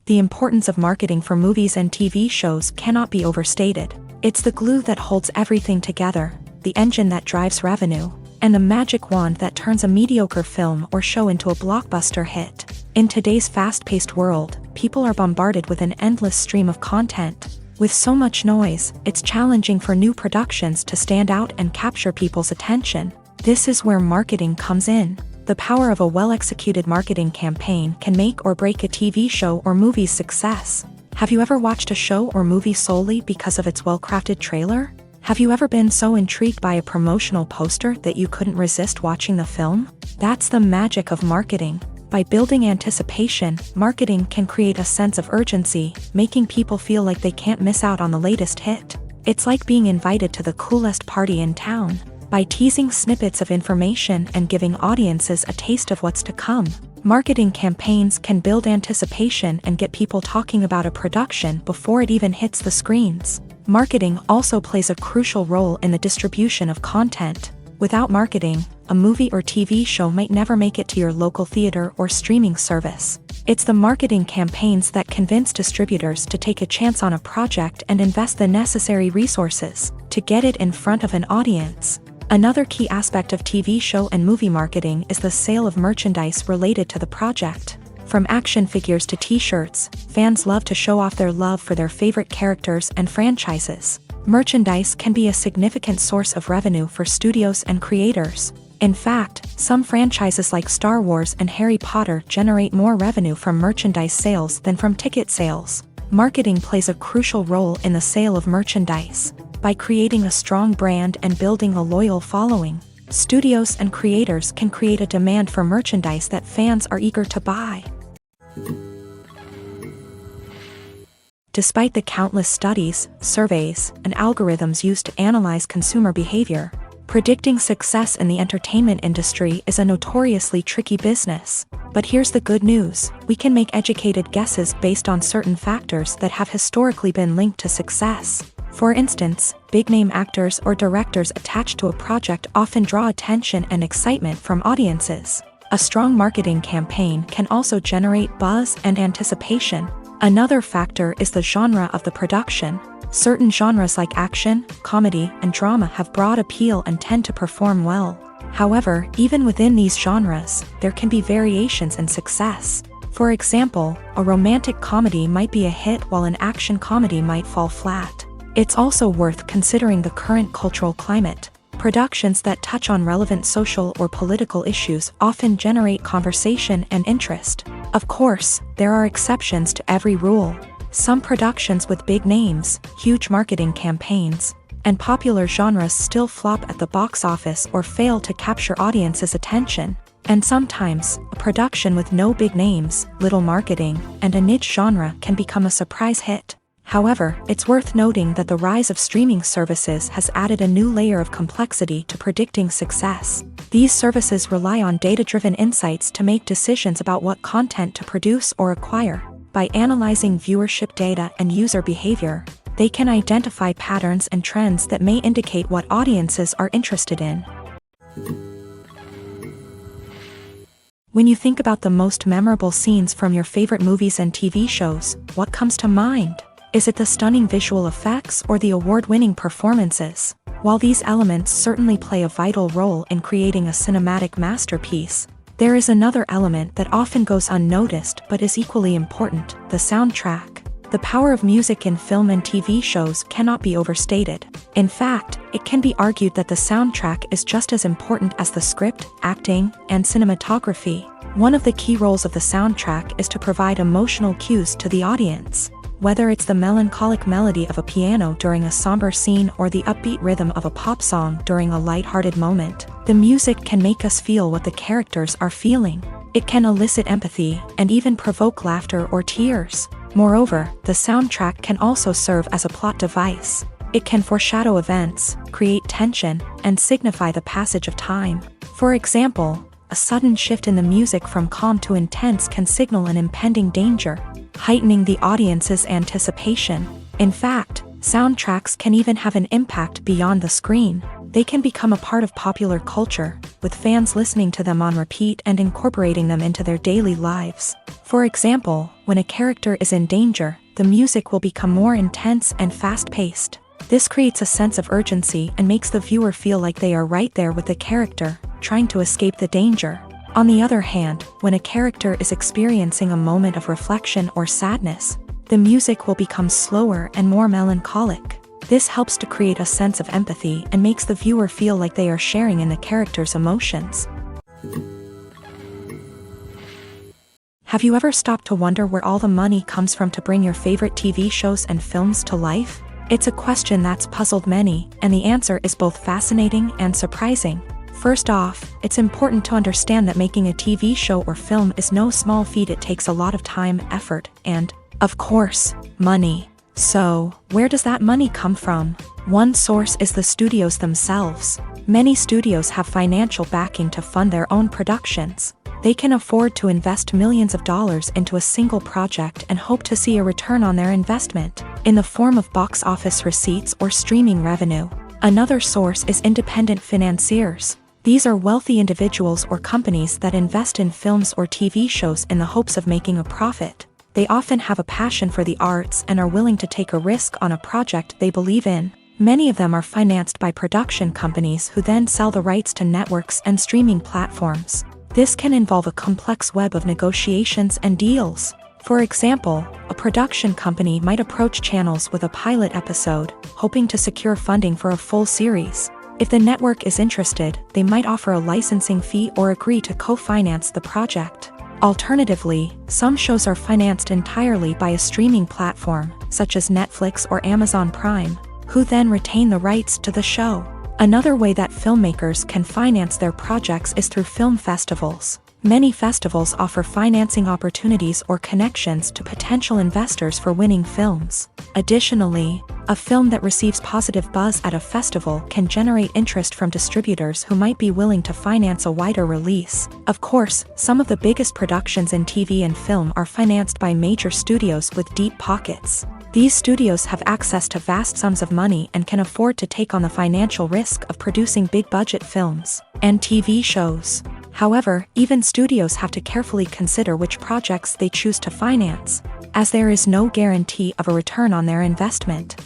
The importance of marketing for movies and TV shows cannot be overstated. It's the glue that holds everything together, the engine that drives revenue, and the magic wand that turns a mediocre film or show into a blockbuster hit. In today's fast-paced world, people are bombarded with an endless stream of content. With so much noise, it's challenging for new productions to stand out and capture people's attention. This is where marketing comes in. The power of a well-executed marketing campaign can make or break a TV show or movie's success. Have you ever watched a show or movie solely because of its well-crafted trailer? Have you ever been so intrigued by a promotional poster that you couldn't resist watching the film? That's the magic of marketing. By building anticipation, marketing can create a sense of urgency, making people feel like they can't miss out on the latest hit. It's like being invited to the coolest party in town. By teasing snippets of information and giving audiences a taste of what's to come, marketing campaigns can build anticipation and get people talking about a production before it even hits the screens. Marketing also plays a crucial role in the distribution of content. Without marketing, a movie or TV show might never make it to your local theater or streaming service. It's the marketing campaigns that convince distributors to take a chance on a project and invest the necessary resources to get it in front of an audience. Another key aspect of TV show and movie marketing is the sale of merchandise related to the project. From action figures to t-shirts, fans love to show off their love for their favorite characters and franchises. Merchandise can be a significant source of revenue for studios and creators. In fact, some franchises like Star Wars and Harry Potter generate more revenue from merchandise sales than from ticket sales. Marketing plays a crucial role in the sale of merchandise. By creating a strong brand and building a loyal following, studios and creators can create a demand for merchandise that fans are eager to buy. Despite the countless studies, surveys, and algorithms used to analyze consumer behavior, predicting success in the entertainment industry is a notoriously tricky business. But here's the good news: we can make educated guesses based on certain factors that have historically been linked to success. For instance, big-name actors or directors attached to a project often draw attention and excitement from audiences. A strong marketing campaign can also generate buzz and anticipation. Another factor is the genre of the production. Certain genres like action, comedy, and drama have broad appeal and tend to perform well. However, even within these genres, there can be variations in success. For example, a romantic comedy might be a hit while an action comedy might fall flat. It's also worth considering the current cultural climate. Productions that touch on relevant social or political issues often generate conversation and interest. Of course, there are exceptions to every rule. Some productions with big names, huge marketing campaigns, and popular genres still flop at the box office or fail to capture audiences' attention. And sometimes, a production with no big names, little marketing, and a niche genre can become a surprise hit. However, it's worth noting that the rise of streaming services has added a new layer of complexity to predicting success. These services rely on data-driven insights to make decisions about what content to produce or acquire. By analyzing viewership data and user behavior, they can identify patterns and trends that may indicate what audiences are interested in. When you think about the most memorable scenes from your favorite movies and TV shows, what comes to mind? Is it the stunning visual effects or the award-winning performances? While these elements certainly play a vital role in creating a cinematic masterpiece, there is another element that often goes unnoticed but is equally important: the soundtrack. The power of music in film and TV shows cannot be overstated. In fact, it can be argued that the soundtrack is just as important as the script, acting, and cinematography. One of the key roles of the soundtrack is to provide emotional cues to the audience. Whether it's the melancholic melody of a piano during a somber scene or the upbeat rhythm of a pop song during a light-hearted moment, the music can make us feel what the characters are feeling. It can elicit empathy and even provoke laughter or tears. Moreover, the soundtrack can also serve as a plot device. It can foreshadow events, create tension, and signify the passage of time. For example, a sudden shift in the music from calm to intense can signal an impending danger, heightening the audience's anticipation. In fact, soundtracks can even have an impact beyond the screen. They can become a part of popular culture, with fans listening to them on repeat and incorporating them into their daily lives. For example, when a character is in danger, the music will become more intense and fast-paced. This creates a sense of urgency and makes the viewer feel like they are right there with the character, trying to escape the danger. On the other hand, when a character is experiencing a moment of reflection or sadness, the music will become slower and more melancholic. This helps to create a sense of empathy and makes the viewer feel like they are sharing in the character's emotions. Have you ever stopped to wonder where all the money comes from to bring your favorite TV shows and films to life? It's a question that's puzzled many, and the answer is both fascinating and surprising. First off, it's important to understand that making a TV show or film is no small feat. It takes a lot of time, effort, and, of course, money. So, where does that money come from? One source is the studios themselves. Many studios have financial backing to fund their own productions. They can afford to invest millions of dollars into a single project and hope to see a return on their investment, in the form of box office receipts or streaming revenue. Another source is independent financiers. These are wealthy individuals or companies that invest in films or TV shows in the hopes of making a profit. They often have a passion for the arts and are willing to take a risk on a project they believe in. Many of them are financed by production companies who then sell the rights to networks and streaming platforms. This can involve a complex web of negotiations and deals. For example, a production company might approach channels with a pilot episode, hoping to secure funding for a full series. If the network is interested, they might offer a licensing fee or agree to co-finance the project. Alternatively, some shows are financed entirely by a streaming platform, such as Netflix or Amazon Prime, who then retain the rights to the show. Another way that filmmakers can finance their projects is through film festivals. Many festivals offer financing opportunities or connections to potential investors for winning films. Additionally, a film that receives positive buzz at a festival can generate interest from distributors who might be willing to finance a wider release. Of course, some of the biggest productions in TV and film are financed by major studios with deep pockets. These studios have access to vast sums of money and can afford to take on the financial risk of producing big-budget films and TV shows. However, even studios have to carefully consider which projects they choose to finance, as there is no guarantee of a return on their investment.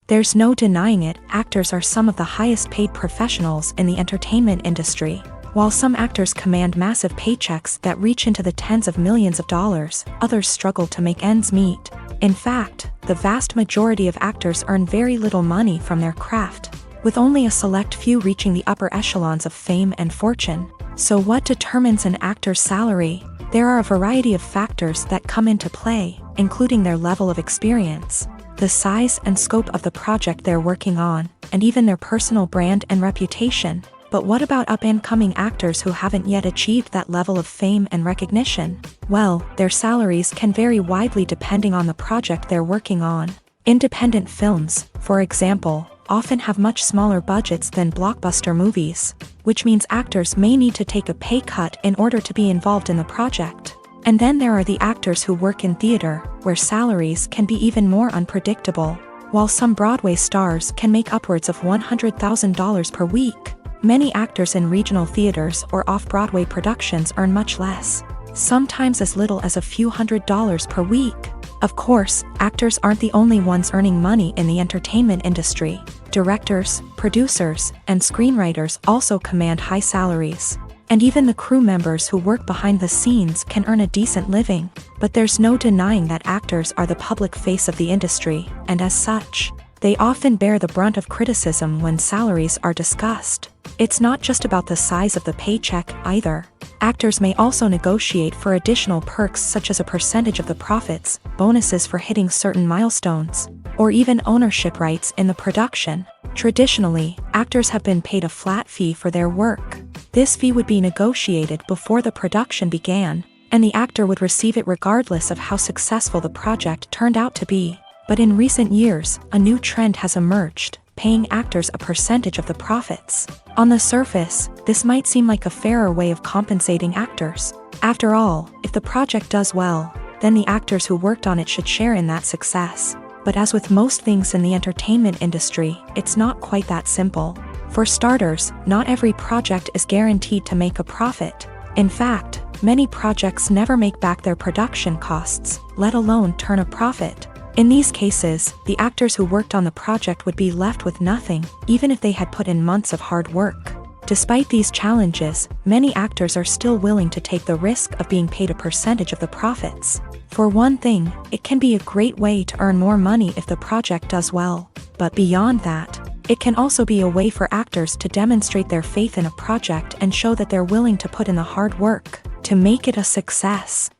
There's no denying it, actors are some of the highest paid professionals in the entertainment industry. While some actors command massive paychecks that reach into the tens of millions of dollars, others struggle to make ends meet. In fact, the vast majority of actors earn very little money from their craft, with only a select few reaching the upper echelons of fame and fortune. So what determines an actor's salary? There are a variety of factors that come into play, including their level of experience, the size and scope of the project they're working on, and even their personal brand and reputation. But what about up-and-coming actors who haven't yet achieved that level of fame and recognition? Well, their salaries can vary widely depending on the project they're working on. Independent films, for example, often have much smaller budgets than blockbuster movies, which means actors may need to take a pay cut in order to be involved in the project. And then there are the actors who work in theater, where salaries can be even more unpredictable. While some Broadway stars can make upwards of $100,000 per week, many actors in regional theaters or off-Broadway productions earn much less, sometimes as little as a few $100s per week. Of course, actors aren't the only ones earning money in the entertainment industry. Directors, producers, and screenwriters also command high salaries. And even the crew members who work behind the scenes can earn a decent living. But there's no denying that actors are the public face of the industry, and as such, they often bear the brunt of criticism when salaries are discussed. It's not just about the size of the paycheck either. Actors may also negotiate for additional perks such as a percentage of the profits, bonuses for hitting certain milestones, or even ownership rights in the production. Traditionally, actors have been paid a flat fee for their work. This fee would be negotiated before the production began, and the actor would receive it regardless of how successful the project turned out to be. But in recent years, a new trend has emerged, paying actors a percentage of the profits. On the surface, this might seem like a fairer way of compensating actors. After all, if the project does well, then the actors who worked on it should share in that success. But as with most things in the entertainment industry, it's not quite that simple. For starters, not every project is guaranteed to make a profit. In fact, many projects never make back their production costs, let alone turn a profit. In these cases, the actors who worked on the project would be left with nothing, even if they had put in months of hard work. Despite these challenges, many actors are still willing to take the risk of being paid a percentage of the profits. For one thing, it can be a great way to earn more money if the project does well. But beyond that, it can also be a way for actors to demonstrate their faith in a project and show that they're willing to put in the hard work to make it a success.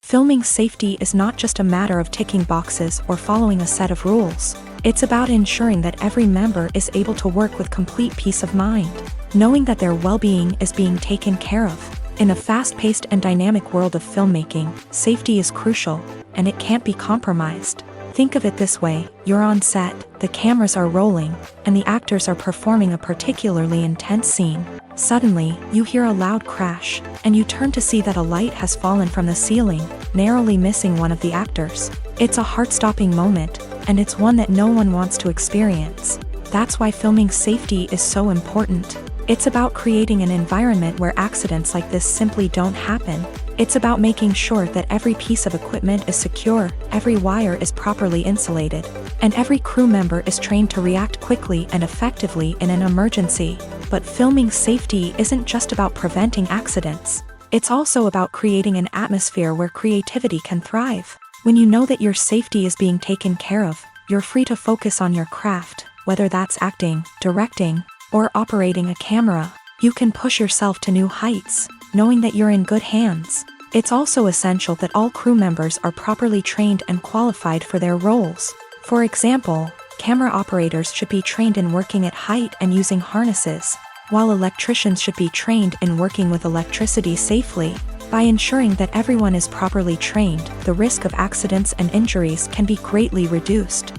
Filming safety is not just a matter of ticking boxes or following a set of rules. It's about ensuring that every member is able to work with complete peace of mind, knowing that their well-being is being taken care of. In a fast-paced and dynamic world of filmmaking, safety is crucial, and it can't be compromised. Think of it this way: you're on set, the cameras are rolling, and the actors are performing a particularly intense scene. Suddenly, you hear a loud crash, and you turn to see that a light has fallen from the ceiling, narrowly missing one of the actors. It's a heart-stopping moment, and it's one that no one wants to experience. That's why filming safety is so important. It's about creating an environment where accidents like this simply don't happen. It's about making sure that every piece of equipment is secure, every wire is properly insulated, and every crew member is trained to react quickly and effectively in an emergency. But filming safety isn't just about preventing accidents. It's also about creating an atmosphere where creativity can thrive. When you know that your safety is being taken care of, you're free to focus on your craft, whether that's acting, directing, or operating a camera. You can push yourself to new heights, knowing that you're in good hands. It's also essential that all crew members are properly trained and qualified for their roles. For example, camera operators should be trained in working at height and using harnesses, while electricians should be trained in working with electricity safely. By ensuring that everyone is properly trained, the risk of accidents and injuries can be greatly reduced.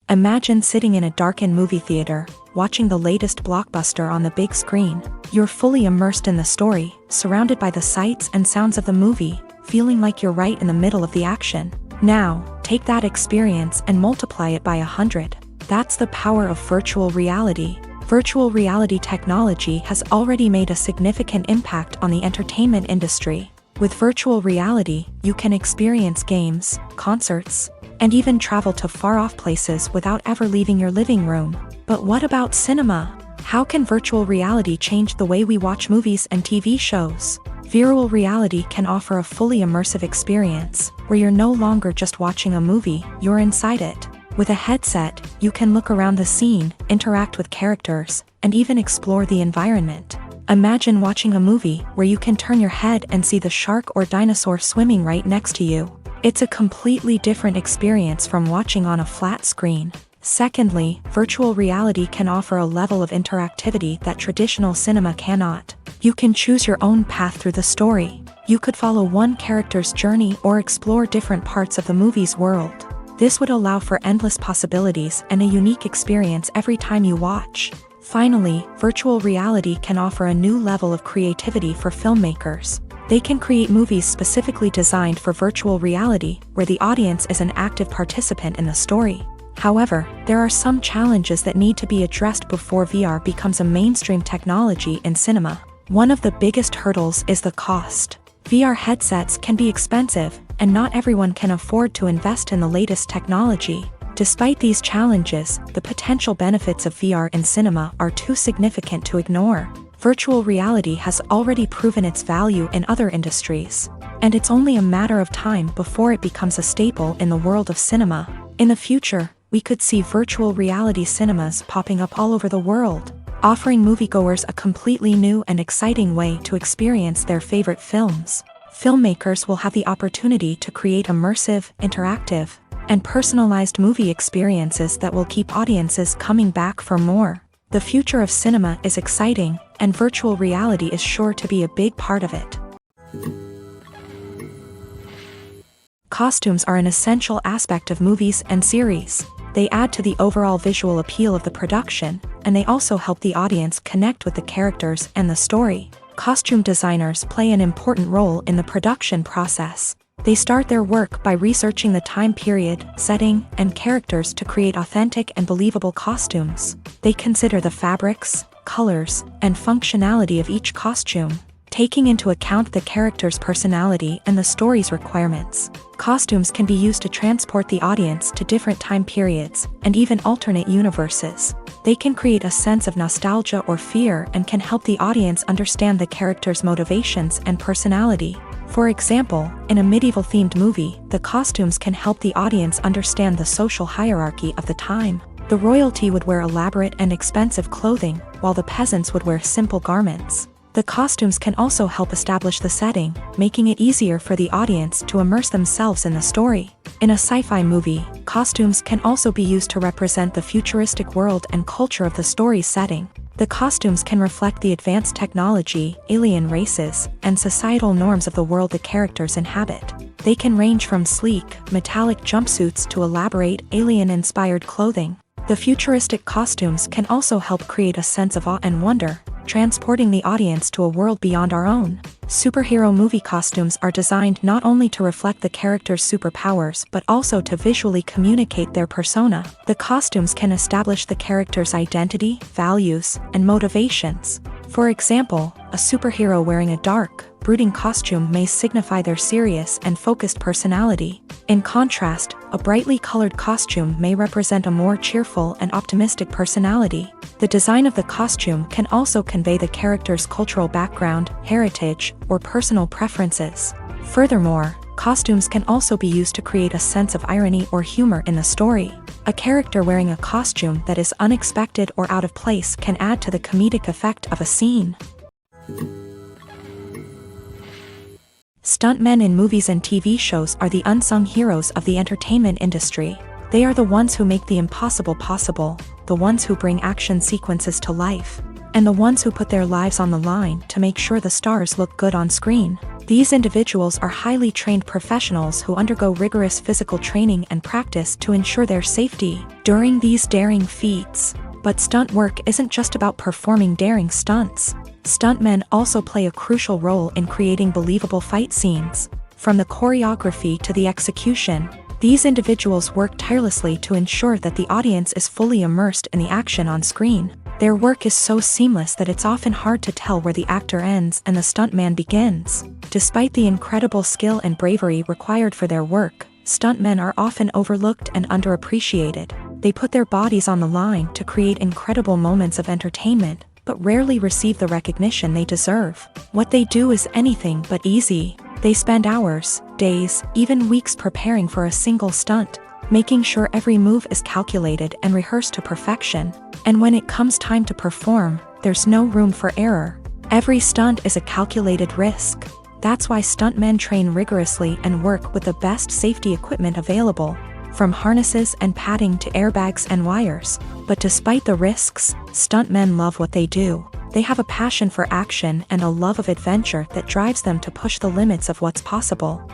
Imagine sitting in a darkened movie theater, watching the latest blockbuster on the big screen. You're fully immersed in the story, surrounded by the sights and sounds of the movie, feeling like you're right in the middle of the action. Now, take that experience and multiply it by 100. That's the power of virtual reality. Virtual reality technology has already made a significant impact on the entertainment industry. With virtual reality, you can experience games, concerts, and even travel to far-off places without ever leaving your living room. But what about cinema? How can virtual reality change the way we watch movies and TV shows? Virtual reality can offer a fully immersive experience, where you're no longer just watching a movie, you're inside it. With a headset, you can look around the scene, interact with characters, and even explore the environment. Imagine watching a movie where you can turn your head and see the shark or dinosaur swimming right next to you. It's a completely different experience from watching on a flat screen. Secondly, virtual reality can offer a level of interactivity that traditional cinema cannot. You can choose your own path through the story. You could follow one character's journey or explore different parts of the movie's world. This would allow for endless possibilities and a unique experience every time you watch. Finally, virtual reality can offer a new level of creativity for filmmakers. They can create movies specifically designed for virtual reality, where the audience is an active participant in the story. However, there are some challenges that need to be addressed before VR becomes a mainstream technology in cinema. One of the biggest hurdles is the cost. VR headsets can be expensive, and not everyone can afford to invest in the latest technology. Despite these challenges, the potential benefits of VR in cinema are too significant to ignore. Virtual reality has already proven its value in other industries, and it's only a matter of time before it becomes a staple in the world of cinema. In the future, we could see virtual reality cinemas popping up all over the world, offering moviegoers a completely new and exciting way to experience their favorite films. Filmmakers will have the opportunity to create immersive, interactive, and personalized movie experiences that will keep audiences coming back for more. The future of cinema is exciting, and virtual reality is sure to be a big part of it. Costumes are an essential aspect of movies and series. They add to the overall visual appeal of the production, and they also help the audience connect with the characters and the story. Costume designers play an important role in the production process. They start their work by researching the time period, setting, and characters to create authentic and believable costumes. They consider the fabrics, colors, and functionality of each costume, taking into account the character's personality and the story's requirements. Costumes can be used to transport the audience to different time periods and even alternate universes. They can create a sense of nostalgia or fear and can help the audience understand the character's motivations and personality. For example, in a medieval-themed movie, the costumes can help the audience understand the social hierarchy of the time. The royalty would wear elaborate and expensive clothing, while the peasants would wear simple garments. The costumes can also help establish the setting, making it easier for the audience to immerse themselves in the story. In a sci-fi movie, costumes can also be used to represent the futuristic world and culture of the story's setting. The costumes can reflect the advanced technology, alien races, and societal norms of the world the characters inhabit. They can range from sleek, metallic jumpsuits to elaborate, alien-inspired clothing. The futuristic costumes can also help create a sense of awe and wonder, transporting the audience to a world beyond our own. Superhero movie costumes are designed not only to reflect the character's superpowers but also to visually communicate their persona. The costumes can establish the character's identity, values, and motivations. For example, a superhero wearing a dark, brooding costume may signify their serious and focused personality. In contrast, a brightly colored costume may represent a more cheerful and optimistic personality. The design of the costume can also convey the character's cultural background, heritage, or personal preferences. Furthermore, costumes can also be used to create a sense of irony or humor in the story. A character wearing a costume that is unexpected or out of place can add to the comedic effect of a scene. Stuntmen in movies and TV shows are the unsung heroes of the entertainment industry. They are the ones who make the impossible possible, the ones who bring action sequences to life, and the ones who put their lives on the line to make sure the stars look good on screen. These individuals are highly trained professionals who undergo rigorous physical training and practice to ensure their safety during these daring feats. But stunt work isn't just about performing daring stunts. Stuntmen also play a crucial role in creating believable fight scenes. From the choreography to the execution, these individuals work tirelessly to ensure that the audience is fully immersed in the action on screen. Their work is so seamless that it's often hard to tell where the actor ends and the stuntman begins. Despite the incredible skill and bravery required for their work, Stuntmen are often overlooked and underappreciated. They put their bodies on the line to create incredible moments of entertainment, but rarely receive the recognition they deserve. What they do is anything but easy. They spend hours, days, even weeks preparing for a single stunt, making sure every move is calculated and rehearsed to perfection. And when it comes time to perform, there's no room for error. Every stunt is a calculated risk. That's why stuntmen train rigorously and work with the best safety equipment available, from harnesses and padding to airbags and wires. But despite the risks, stuntmen love what they do. They have a passion for action and a love of adventure that drives them to push the limits of what's possible.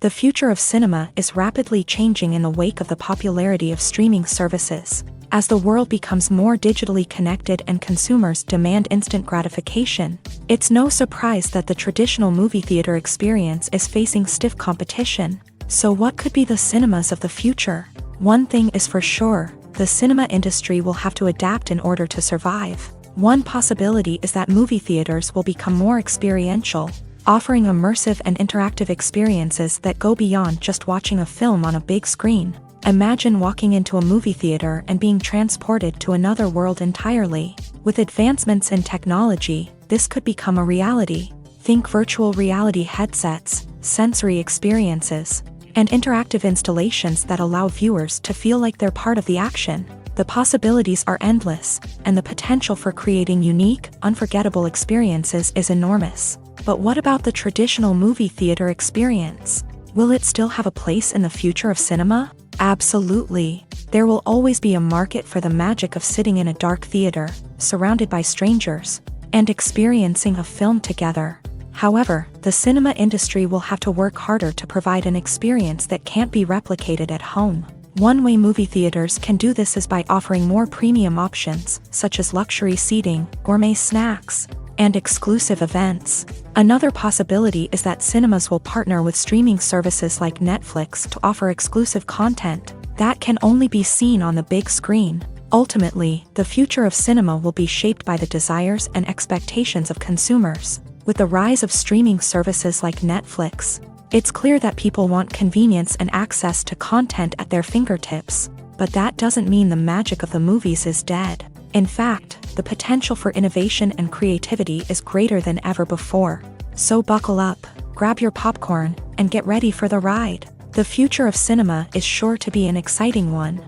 The future of cinema is rapidly changing in the wake of the popularity of streaming services. As the world becomes more digitally connected and consumers demand instant gratification, it's no surprise that the traditional movie theater experience is facing stiff competition. So what could be the cinemas of the future? One thing is for sure, the cinema industry will have to adapt in order to survive. One possibility is that movie theaters will become more experiential, offering immersive and interactive experiences that go beyond just watching a film on a big screen. Imagine walking into a movie theater and being transported to another world entirely. With advancements in technology, this could become a reality. Think virtual reality headsets, sensory experiences, and interactive installations that allow viewers to feel like they're part of the action. The possibilities are endless, and the potential for creating unique, unforgettable experiences is enormous. But what about the traditional movie theater experience? Will it still have a place in the future of cinema? Absolutely. There will always be a market for the magic of sitting in a dark theater, surrounded by strangers, and experiencing a film together. However, the cinema industry will have to work harder to provide an experience that can't be replicated at home. One way movie theaters can do this is by offering more premium options, such as luxury seating, gourmet snacks, and exclusive events. Another possibility is that cinemas will partner with streaming services like Netflix to offer exclusive content that can only be seen on the big screen. Ultimately, the future of cinema will be shaped by the desires and expectations of consumers. With the rise of streaming services like Netflix, it's clear that people want convenience and access to content at their fingertips. But that doesn't mean the magic of the movies is dead. In fact, the potential for innovation and creativity is greater than ever before. So buckle up, grab your popcorn, and get ready for the ride. The future of cinema is sure to be an exciting one.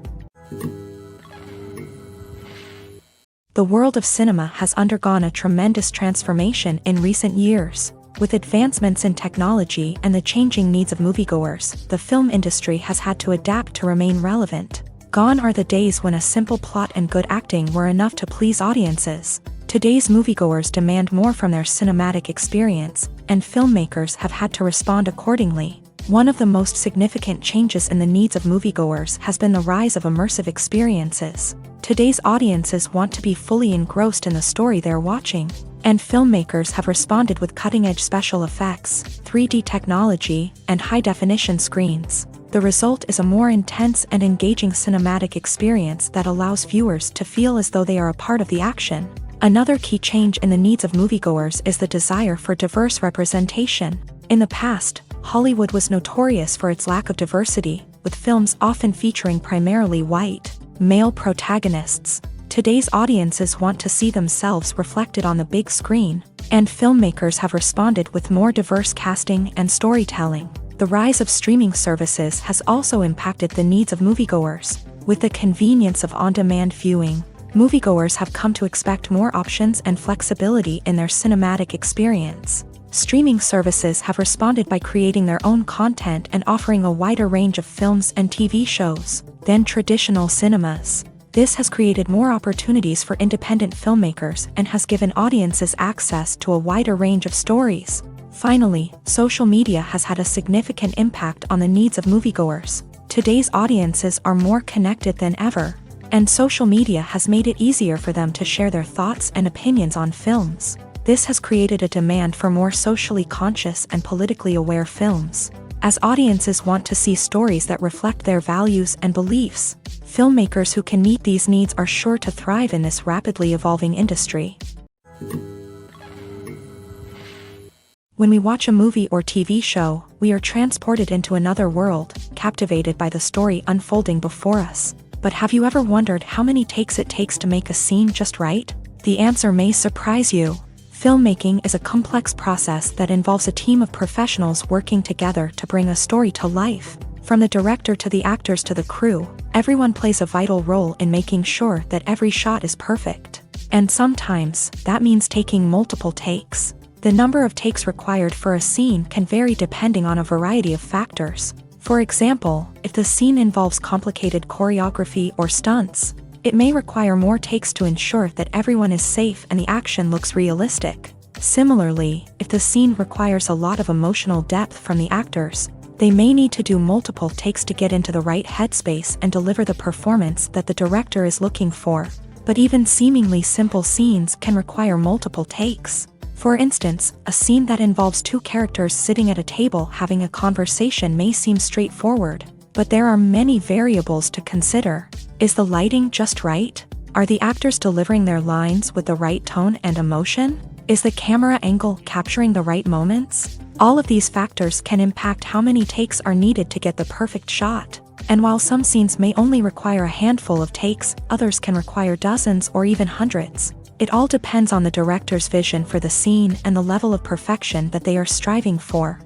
The world of cinema has undergone a tremendous transformation in recent years. With advancements in technology and the changing needs of moviegoers, the film industry has had to adapt to remain relevant. Gone are the days when a simple plot and good acting were enough to please audiences. Today's moviegoers demand more from their cinematic experience, and filmmakers have had to respond accordingly. One of the most significant changes in the needs of moviegoers has been the rise of immersive experiences. Today's audiences want to be fully engrossed in the story they're watching, and filmmakers have responded with cutting-edge special effects, 3D technology, and high-definition screens. The result is a more intense and engaging cinematic experience that allows viewers to feel as though they are a part of the action. Another key change in the needs of moviegoers is the desire for diverse representation. In the past, Hollywood was notorious for its lack of diversity, with films often featuring primarily white, male protagonists. Today's audiences want to see themselves reflected on the big screen, and filmmakers have responded with more diverse casting and storytelling. The rise of streaming services has also impacted the needs of moviegoers. With the convenience of on-demand viewing, moviegoers have come to expect more options and flexibility in their cinematic experience. Streaming services have responded by creating their own content and offering a wider range of films and TV shows than traditional cinemas. This has created more opportunities for independent filmmakers and has given audiences access to a wider range of stories. Finally, social media has had a significant impact on the needs of moviegoers. Today's audiences are more connected than ever, and social media has made it easier for them to share their thoughts and opinions on films. This has created a demand for more socially conscious and politically aware films. As audiences want to see stories that reflect their values and beliefs, filmmakers who can meet these needs are sure to thrive in this rapidly evolving industry. When we watch a movie or TV show, we are transported into another world, captivated by the story unfolding before us. But have you ever wondered how many takes it takes to make a scene just right? The answer may surprise you. Filmmaking is a complex process that involves a team of professionals working together to bring a story to life. From the director to the actors to the crew, everyone plays a vital role in making sure that every shot is perfect. And sometimes, that means taking multiple takes. The number of takes required for a scene can vary depending on a variety of factors. For example, if the scene involves complicated choreography or stunts, it may require more takes to ensure that everyone is safe and the action looks realistic. Similarly, if the scene requires a lot of emotional depth from the actors, they may need to do multiple takes to get into the right headspace and deliver the performance that the director is looking for. But even seemingly simple scenes can require multiple takes. For instance, a scene that involves two characters sitting at a table having a conversation may seem straightforward, but there are many variables to consider. Is the lighting just right? Are the actors delivering their lines with the right tone and emotion? Is the camera angle capturing the right moments? All of these factors can impact how many takes are needed to get the perfect shot. And while some scenes may only require a handful of takes, others can require dozens or even hundreds. It all depends on the director's vision for the scene and the level of perfection that they are striving for.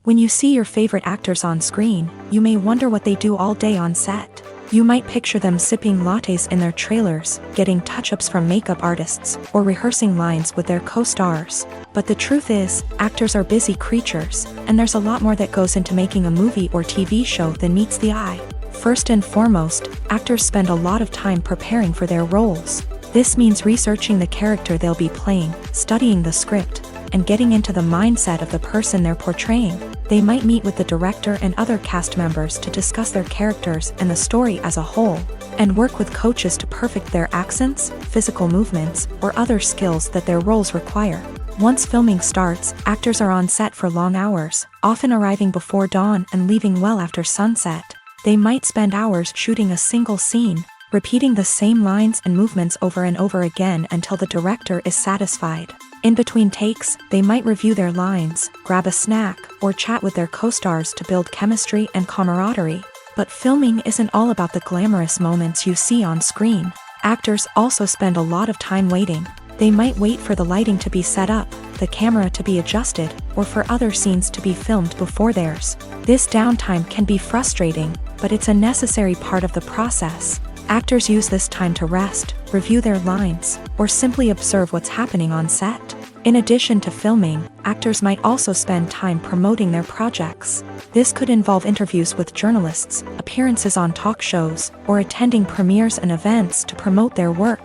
When you see your favorite actors on screen, you may wonder what they do all day on set. You might picture them sipping lattes in their trailers, getting touch-ups from makeup artists, or rehearsing lines with their co-stars. But the truth is, actors are busy creatures, and there's a lot more that goes into making a movie or TV show than meets the eye. First and foremost, actors spend a lot of time preparing for their roles. This means researching the character they'll be playing, studying the script, and getting into the mindset of the person they're portraying. They might meet with the director and other cast members to discuss their characters and the story as a whole, and work with coaches to perfect their accents, physical movements, or other skills that their roles require. Once filming starts, actors are on set for long hours, often arriving before dawn and leaving well after sunset. They might spend hours shooting a single scene, repeating the same lines and movements over and over again until the director is satisfied. In between takes, they might review their lines, grab a snack, or chat with their co-stars to build chemistry and camaraderie. But filming isn't all about the glamorous moments you see on screen. Actors also spend a lot of time waiting. They might wait for the lighting to be set up, the camera to be adjusted, or for other scenes to be filmed before theirs. This downtime can be frustrating, but it's a necessary part of the process. Actors use this time to rest, review their lines, or simply observe what's happening on set. In addition to filming, actors might also spend time promoting their projects. This could involve interviews with journalists, appearances on talk shows, or attending premieres and events to promote their work.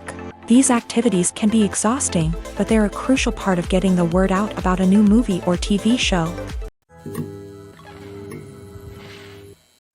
These activities can be exhausting, but they're a crucial part of getting the word out about a new movie or TV show.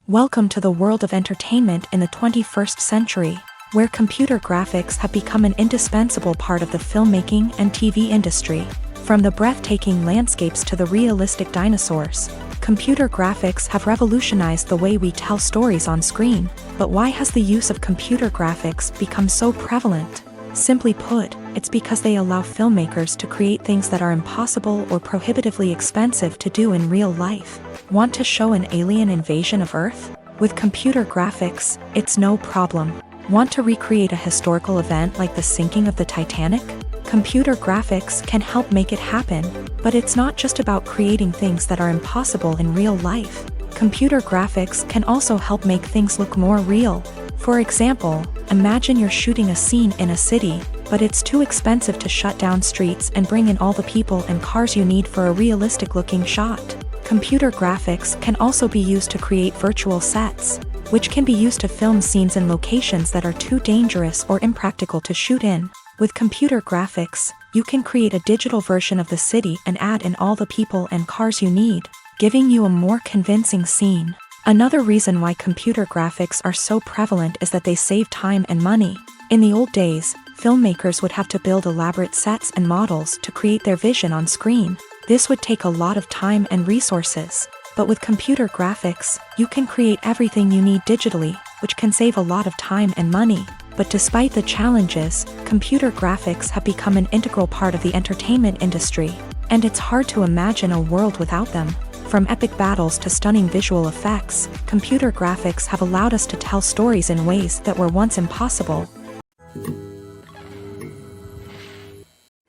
Welcome to the world of entertainment in the 21st century, where computer graphics have become an indispensable part of the filmmaking and TV industry. From the breathtaking landscapes to the realistic dinosaurs, computer graphics have revolutionized the way we tell stories on screen. But why has the use of computer graphics become so prevalent? Simply put, it's because they allow filmmakers to create things that are impossible or prohibitively expensive to do in real life. Want to show an alien invasion of Earth? With computer graphics, it's no problem. Want to recreate a historical event like the sinking of the Titanic? Computer graphics can help make it happen, but it's not just about creating things that are impossible in real life. Computer graphics can also help make things look more real. For example, imagine you're shooting a scene in a city, but it's too expensive to shut down streets and bring in all the people and cars you need for a realistic-looking shot. Computer graphics can also be used to create virtual sets, which can be used to film scenes in locations that are too dangerous or impractical to shoot in. With computer graphics, you can create a digital version of the city and add in all the people and cars you need, giving you a more convincing scene. Another reason why computer graphics are so prevalent is that they save time and money. In the old days, filmmakers would have to build elaborate sets and models to create their vision on screen. This would take a lot of time and resources. But with computer graphics, you can create everything you need digitally, which can save a lot of time and money. But despite the challenges, computer graphics have become an integral part of the entertainment industry, and it's hard to imagine a world without them. From epic battles to stunning visual effects, computer graphics have allowed us to tell stories in ways that were once impossible.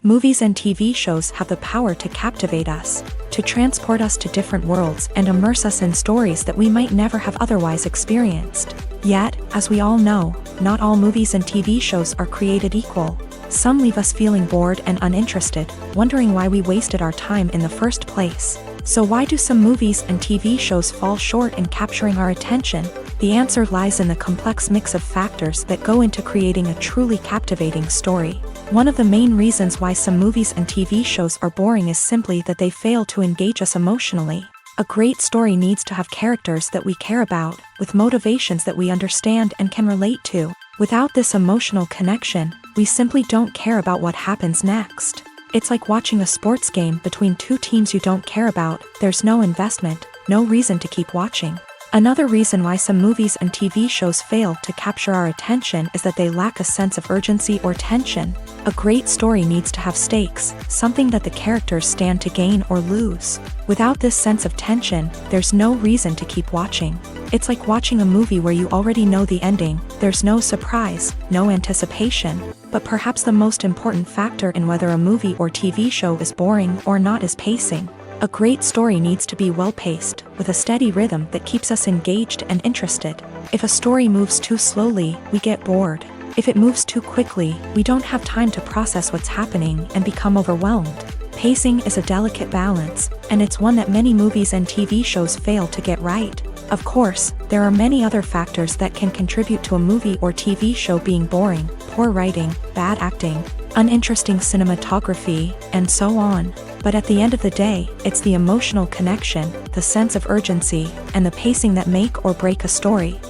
Movies and TV shows have the power to captivate us, to transport us to different worlds and immerse us in stories that we might never have otherwise experienced. Yet, as we all know, not all movies and TV shows are created equal. Some leave us feeling bored and uninterested, wondering why we wasted our time in the first place. So why do some movies and TV shows fall short in capturing our attention? The answer lies in the complex mix of factors that go into creating a truly captivating story. One of the main reasons why some movies and TV shows are boring is simply that they fail to engage us emotionally. A great story needs to have characters that we care about, with motivations that we understand and can relate to. Without this emotional connection, we simply don't care about what happens next. It's like watching a sports game between two teams you don't care about. There's no investment, no reason to keep watching. Another reason why some movies and TV shows fail to capture our attention is that they lack a sense of urgency or tension. A great story needs to have stakes, something that the characters stand to gain or lose. Without this sense of tension, there's no reason to keep watching. It's like watching a movie where you already know the ending. There's no surprise, no anticipation. But perhaps the most important factor in whether a movie or TV show is boring or not is pacing. A great story needs to be well-paced, with a steady rhythm that keeps us engaged and interested. If a story moves too slowly, we get bored. If it moves too quickly, we don't have time to process what's happening and become overwhelmed. Pacing is a delicate balance, and it's one that many movies and TV shows fail to get right. Of course, there are many other factors that can contribute to a movie or TV show being boring: poor writing, bad acting, uninteresting cinematography, and so on. But at the end of the day, it's the emotional connection, the sense of urgency, and the pacing that make or break a story.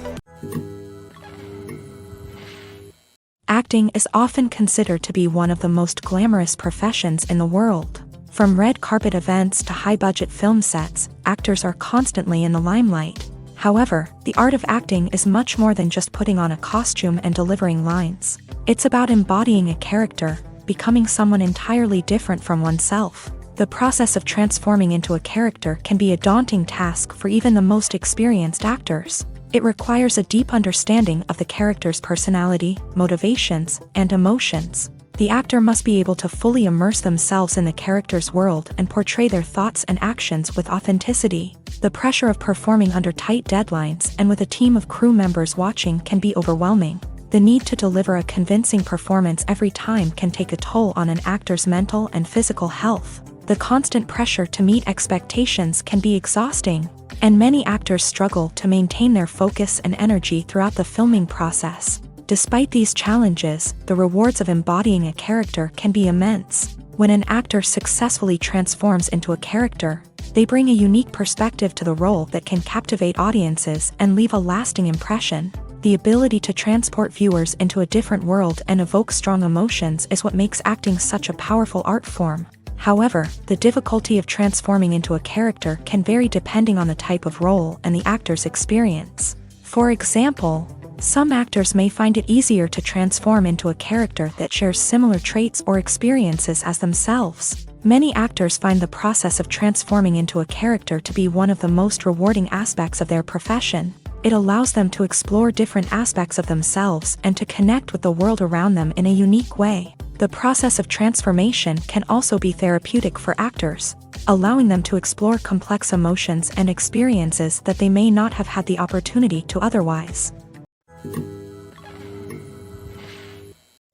Acting is often considered to be one of the most glamorous professions in the world. From red carpet events to high-budget film sets, actors are constantly in the limelight. However, the art of acting is much more than just putting on a costume and delivering lines. It's about embodying a character, becoming someone entirely different from oneself. The process of transforming into a character can be a daunting task for even the most experienced actors. It requires a deep understanding of the character's personality, motivations, and emotions. The actor must be able to fully immerse themselves in the character's world and portray their thoughts and actions with authenticity. The pressure of performing under tight deadlines and with a team of crew members watching can be overwhelming. The need to deliver a convincing performance every time can take a toll on an actor's mental and physical health. The constant pressure to meet expectations can be exhausting, and many actors struggle to maintain their focus and energy throughout the filming process. Despite these challenges, the rewards of embodying a character can be immense. When an actor successfully transforms into a character, they bring a unique perspective to the role that can captivate audiences and leave a lasting impression. The ability to transport viewers into a different world and evoke strong emotions is what makes acting such a powerful art form. However, the difficulty of transforming into a character can vary depending on the type of role and the actor's experience. For example, some actors may find it easier to transform into a character that shares similar traits or experiences as themselves. Many actors find the process of transforming into a character to be one of the most rewarding aspects of their profession. It allows them to explore different aspects of themselves and to connect with the world around them in a unique way. The process of transformation can also be therapeutic for actors, allowing them to explore complex emotions and experiences that they may not have had the opportunity to otherwise.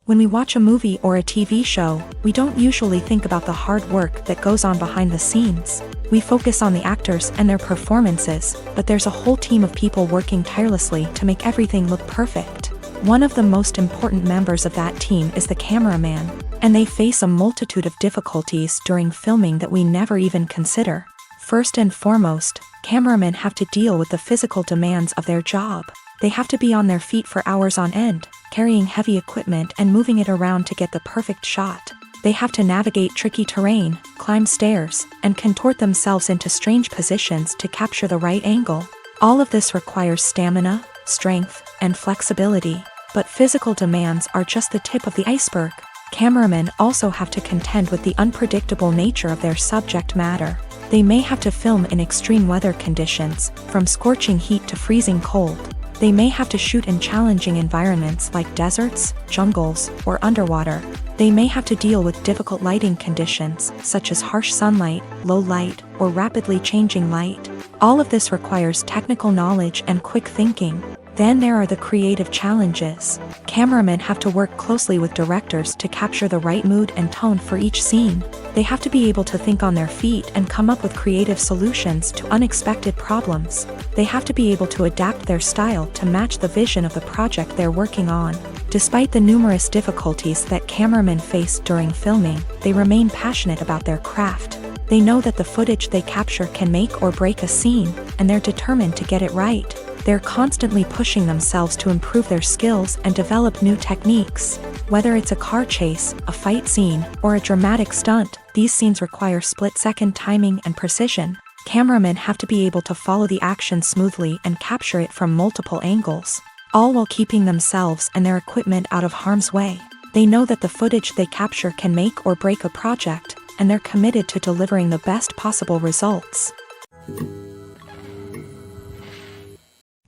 When we watch a movie or a TV show, we don't usually think about the hard work that goes on behind the scenes. We focus on the actors and their performances, but there's a whole team of people working tirelessly to make everything look perfect. One of the most important members of that team is the cameraman, and they face a multitude of difficulties during filming that we never even consider. First and foremost, cameramen have to deal with the physical demands of their job. They have to be on their feet for hours on end, carrying heavy equipment and moving it around to get the perfect shot. They have to navigate tricky terrain, climb stairs, and contort themselves into strange positions to capture the right angle. All of this requires stamina, strength, and flexibility. But physical demands are just the tip of the iceberg. Cameramen also have to contend with the unpredictable nature of their subject matter. They may have to film in extreme weather conditions, from scorching heat to freezing cold. They may have to shoot in challenging environments like deserts, jungles, or underwater. They may have to deal with difficult lighting conditions, such as harsh sunlight, low light, or rapidly changing light. All of this requires technical knowledge and quick thinking. Then there are the creative challenges. Cameramen have to work closely with directors to capture the right mood and tone for each scene. They have to be able to think on their feet and come up with creative solutions to unexpected problems. They have to be able to adapt their style to match the vision of the project they're working on. Despite the numerous difficulties that cameramen face during filming, they remain passionate about their craft. They know that the footage they capture can make or break a scene, and they're determined to get it right. They're constantly pushing themselves to improve their skills and develop new techniques. Whether it's a car chase, a fight scene, or a dramatic stunt, these scenes require split-second timing and precision. Cameramen have to be able to follow the action smoothly and capture it from multiple angles, all while keeping themselves and their equipment out of harm's way. They know that the footage they capture can make or break a project, and they're committed to delivering the best possible results.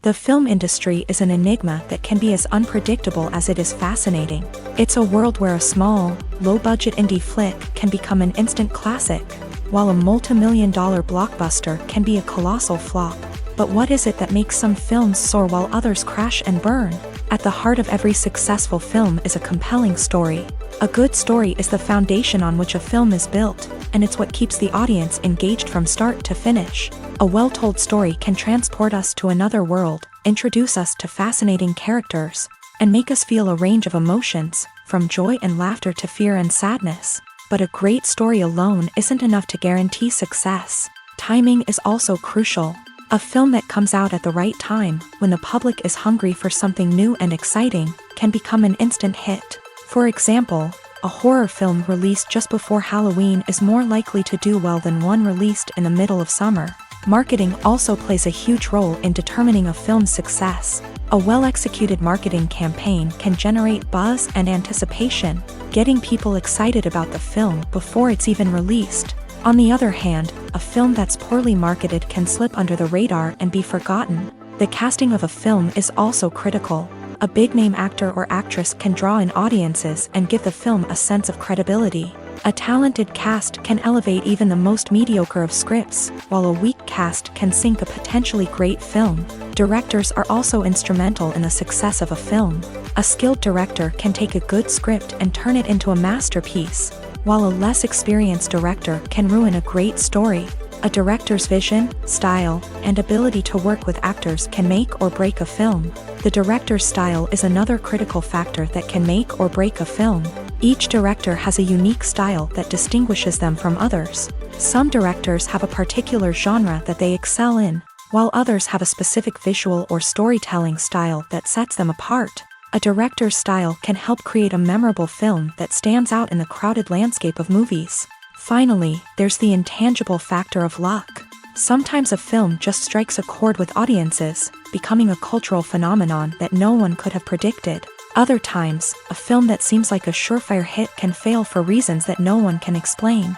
The film industry is an enigma that can be as unpredictable as it is fascinating. It's a world where a small, low-budget indie flick can become an instant classic, while a multi-million-dollar blockbuster can be a colossal flop. But what is it that makes some films soar while others crash and burn? At the heart of every successful film is a compelling story. A good story is the foundation on which a film is built, and it's what keeps the audience engaged from start to finish. A well-told story can transport us to another world, introduce us to fascinating characters, and make us feel a range of emotions, from joy and laughter to fear and sadness. But a great story alone isn't enough to guarantee success. Timing is also crucial. A film that comes out at the right time, when the public is hungry for something new and exciting, can become an instant hit. For example, a horror film released just before Halloween is more likely to do well than one released in the middle of summer. Marketing also plays a huge role in determining a film's success. A well-executed marketing campaign can generate buzz and anticipation, getting people excited about the film before it's even released. On the other hand, a film that's poorly marketed can slip under the radar and be forgotten. The casting of a film is also critical. A big-name actor or actress can draw in audiences and give the film a sense of credibility. A talented cast can elevate even the most mediocre of scripts, while a weak cast can sink a potentially great film. Directors are also instrumental in the success of a film. A skilled director can take a good script and turn it into a masterpiece, while a less experienced director can ruin a great story. A director's vision, style, and ability to work with actors can make or break a film. The director's style is another critical factor that can make or break a film. Each director has a unique style that distinguishes them from others. Some directors have a particular genre that they excel in, while others have a specific visual or storytelling style that sets them apart. A director's style can help create a memorable film that stands out in the crowded landscape of movies. Finally, there's the intangible factor of luck. Sometimes a film just strikes a chord with audiences, becoming a cultural phenomenon that no one could have predicted. Other times, a film that seems like a surefire hit can fail for reasons that no one can explain.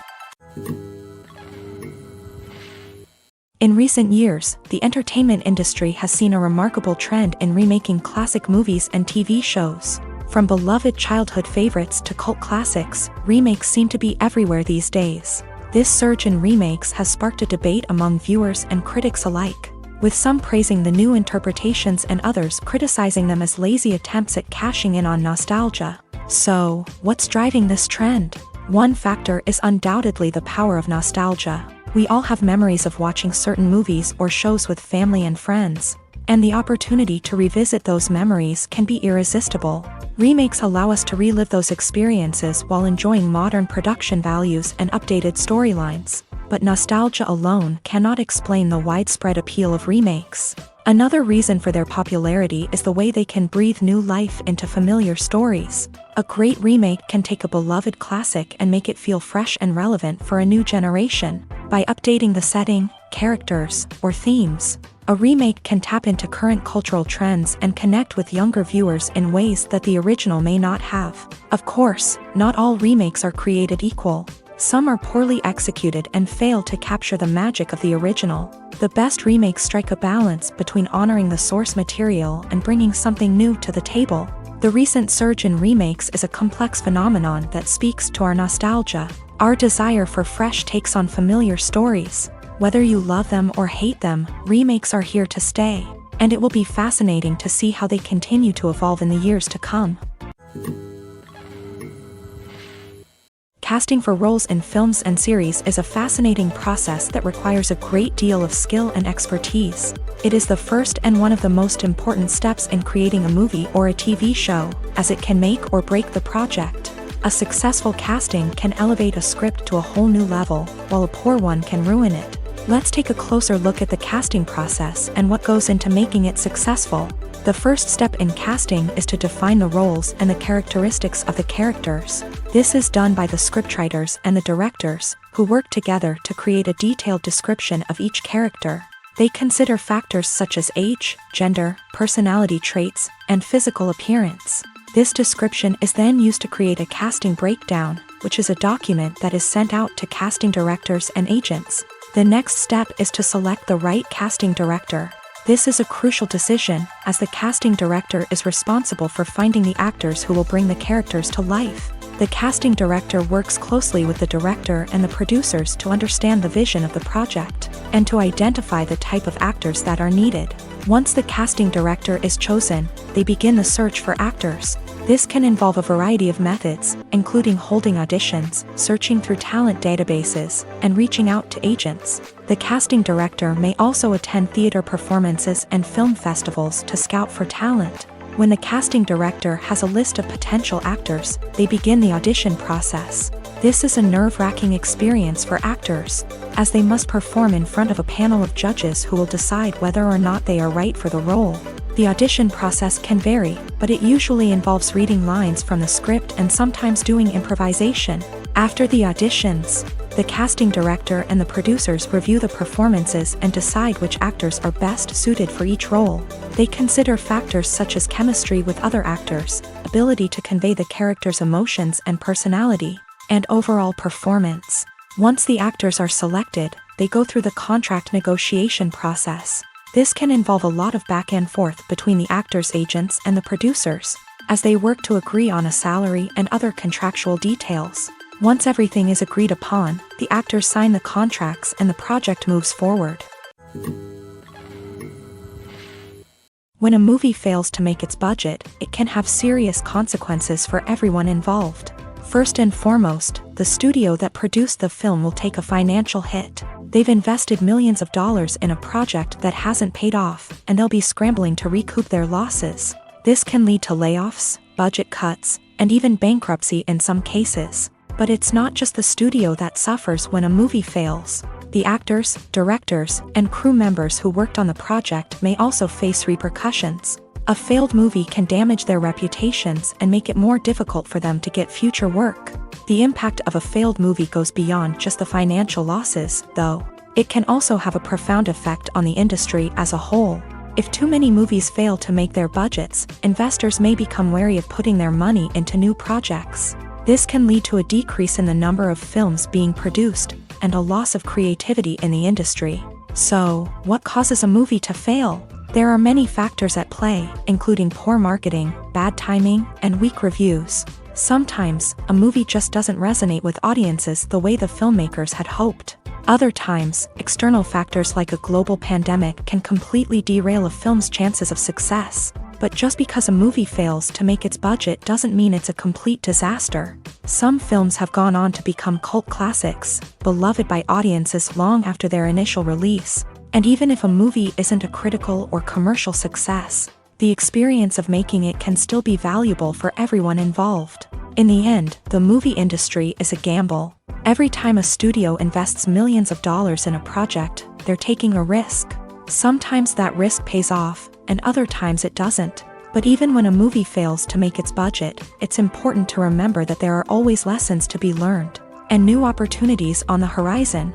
In recent years, the entertainment industry has seen a remarkable trend in remaking classic movies and TV shows. From beloved childhood favorites to cult classics, remakes seem to be everywhere these days. This surge in remakes has sparked a debate among viewers and critics alike, with some praising the new interpretations and others criticizing them as lazy attempts at cashing in on nostalgia. So, what's driving this trend? One factor is undoubtedly the power of nostalgia. We all have memories of watching certain movies or shows with family and friends, and the opportunity to revisit those memories can be irresistible. Remakes allow us to relive those experiences while enjoying modern production values and updated storylines, but nostalgia alone cannot explain the widespread appeal of remakes. Another reason for their popularity is the way they can breathe new life into familiar stories. A great remake can take a beloved classic and make it feel fresh and relevant for a new generation. By updating the setting, characters, or themes, A remake can tap into current cultural trends and connect with younger viewers in ways that the original may not have. Of course, not all remakes are created equal. Some are poorly executed and fail to capture the magic of the original. The best remakes strike a balance between honoring the source material and bringing something new to the table. The recent surge in remakes is a complex phenomenon that speaks to our nostalgia, our desire for fresh takes on familiar stories. Whether you love them or hate them, remakes are here to stay, and it will be fascinating to see how they continue to evolve in the years to come. Casting for roles in films and series is a fascinating process that requires a great deal of skill and expertise. It is the first and one of the most important steps in creating a movie or a TV show, as it can make or break the project. A successful casting can elevate a script to a whole new level, while a poor one can ruin it. Let's take a closer look at the casting process and what goes into making it successful. The first step in casting is to define the roles and the characteristics of the characters. This is done by the scriptwriters and the directors, who work together to create a detailed description of each character. They consider factors such as age, gender, personality traits, and physical appearance. This description is then used to create a casting breakdown, which is a document that is sent out to casting directors and agents. The next step is to select the right casting director. This is a crucial decision, as the casting director is responsible for finding the actors who will bring the characters to life. The casting director works closely with the director and the producers to understand the vision of the project, and to identify the type of actors that are needed. Once the casting director is chosen, they begin the search for actors. This can involve a variety of methods, including holding auditions, searching through talent databases, and reaching out to agents. The casting director may also attend theater performances and film festivals to scout for talent. When the casting director has a list of potential actors, they begin the audition process. This is a nerve-wracking experience for actors, as they must perform in front of a panel of judges who will decide whether or not they are right for the role. The audition process can vary, but it usually involves reading lines from the script and sometimes doing improvisation. After the auditions, the casting director and the producers review the performances and decide which actors are best suited for each role. They consider factors such as chemistry with other actors, ability to convey the character's emotions and personality, and overall performance. Once the actors are selected, they go through the contract negotiation process. This can involve a lot of back and forth between the actors' agents and the producers, as they work to agree on a salary and other contractual details. Once everything is agreed upon, the actors sign the contracts and the project moves forward. When a movie fails to make its budget, it can have serious consequences for everyone involved. First and foremost, the studio that produced the film will take a financial hit. They've invested millions of dollars in a project that hasn't paid off, and they'll be scrambling to recoup their losses. This can lead to layoffs, budget cuts, and even bankruptcy in some cases. But it's not just the studio that suffers when a movie fails. The actors, directors, and crew members who worked on the project may also face repercussions. A failed movie can damage their reputations and make it more difficult for them to get future work. The impact of a failed movie goes beyond just the financial losses, though. It can also have a profound effect on the industry as a whole. If too many movies fail to make their budgets, investors may become wary of putting their money into new projects. This can lead to a decrease in the number of films being produced, and a loss of creativity in the industry. So, what causes a movie to fail? There are many factors at play, including poor marketing, bad timing, and weak reviews. Sometimes, a movie just doesn't resonate with audiences the way the filmmakers had hoped. Other times, external factors like a global pandemic can completely derail a film's chances of success. But just because a movie fails to make its budget doesn't mean it's a complete disaster. Some films have gone on to become cult classics, beloved by audiences long after their initial release. And even if a movie isn't a critical or commercial success, the experience of making it can still be valuable for everyone involved. In the end, the movie industry is a gamble. Every time a studio invests millions of dollars in a project, they're taking a risk. Sometimes that risk pays off, and other times it doesn't. But even when a movie fails to make its budget, it's important to remember that there are always lessons to be learned, and new opportunities on the horizon.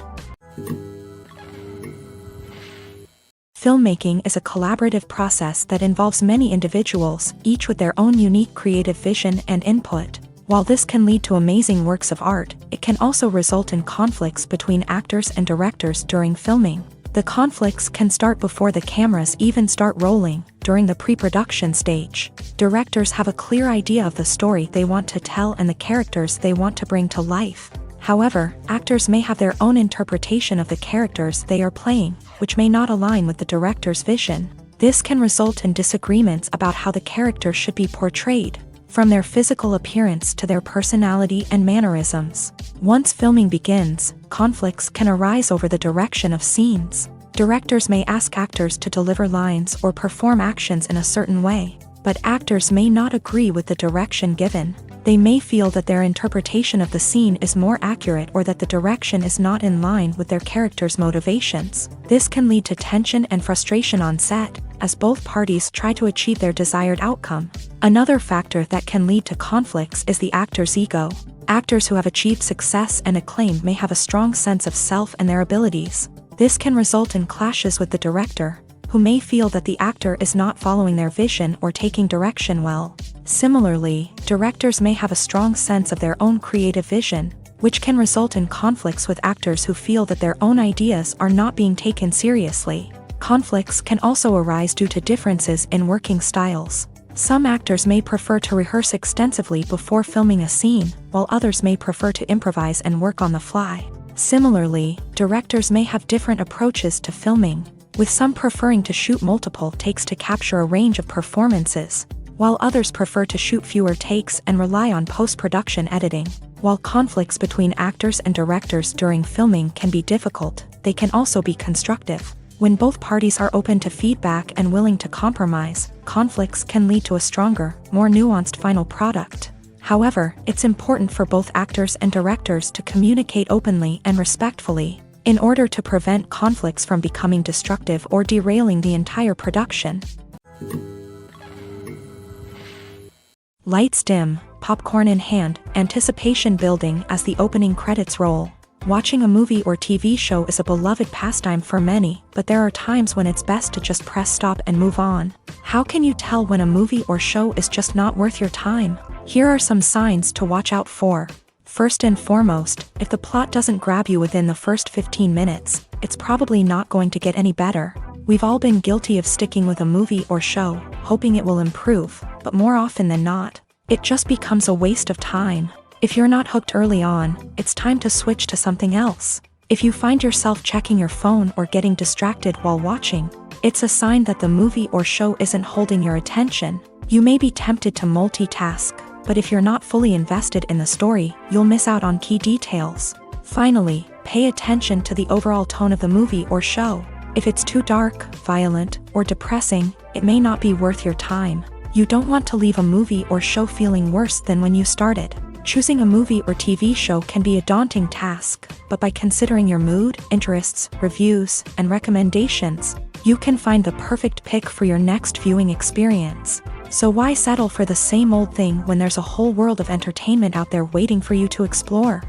Filmmaking is a collaborative process that involves many individuals, each with their own unique creative vision and input. While this can lead to amazing works of art, it can also result in conflicts between actors and directors during filming. The conflicts can start before the cameras even start rolling, during the pre-production stage. Directors have a clear idea of the story they want to tell and the characters they want to bring to life. However, actors may have their own interpretation of the characters they are playing, which may not align with the director's vision. This can result in disagreements about how the character should be portrayed, from their physical appearance to their personality and mannerisms. Once filming begins, conflicts can arise over the direction of scenes. Directors may ask actors to deliver lines or perform actions in a certain way, but actors may not agree with the direction given. They may feel that their interpretation of the scene is more accurate or that the direction is not in line with their character's motivations. This can lead to tension and frustration on set, as both parties try to achieve their desired outcome. Another factor that can lead to conflicts is the actor's ego. Actors who have achieved success and acclaim may have a strong sense of self and their abilities. This can result in clashes with the director, who may feel that the actor is not following their vision or taking direction well. Similarly, directors may have a strong sense of their own creative vision, which can result in conflicts with actors who feel that their own ideas are not being taken seriously. Conflicts can also arise due to differences in working styles. Some actors may prefer to rehearse extensively before filming a scene, while others may prefer to improvise and work on the fly. Similarly, directors may have different approaches to filming, with some preferring to shoot multiple takes to capture a range of performances, while others prefer to shoot fewer takes and rely on post-production editing. While conflicts between actors and directors during filming can be difficult, they can also be constructive. When both parties are open to feedback and willing to compromise, conflicts can lead to a stronger, more nuanced final product. However, it's important for both actors and directors to communicate openly and respectfully, in order to prevent conflicts from becoming destructive or derailing the entire production. Lights dim, popcorn in hand, anticipation building as the opening credits roll. Watching a movie or TV show is a beloved pastime for many, but there are times when it's best to just press stop and move on. How can you tell when a movie or show is just not worth your time? Here are some signs to watch out for. First and foremost, if the plot doesn't grab you within the first 15 minutes, it's probably not going to get any better. We've all been guilty of sticking with a movie or show, hoping it will improve, but more often than not, it just becomes a waste of time. If you're not hooked early on, it's time to switch to something else. If you find yourself checking your phone or getting distracted while watching, it's a sign that the movie or show isn't holding your attention. You may be tempted to multitask, but if you're not fully invested in the story, you'll miss out on key details. Finally, pay attention to the overall tone of the movie or show. If it's too dark, violent, or depressing, it may not be worth your time. You don't want to leave a movie or show feeling worse than when you started. Choosing a movie or TV show can be a daunting task, but by considering your mood, interests, reviews, and recommendations, you can find the perfect pick for your next viewing experience. So why settle for the same old thing when there's a whole world of entertainment out there waiting for you to explore?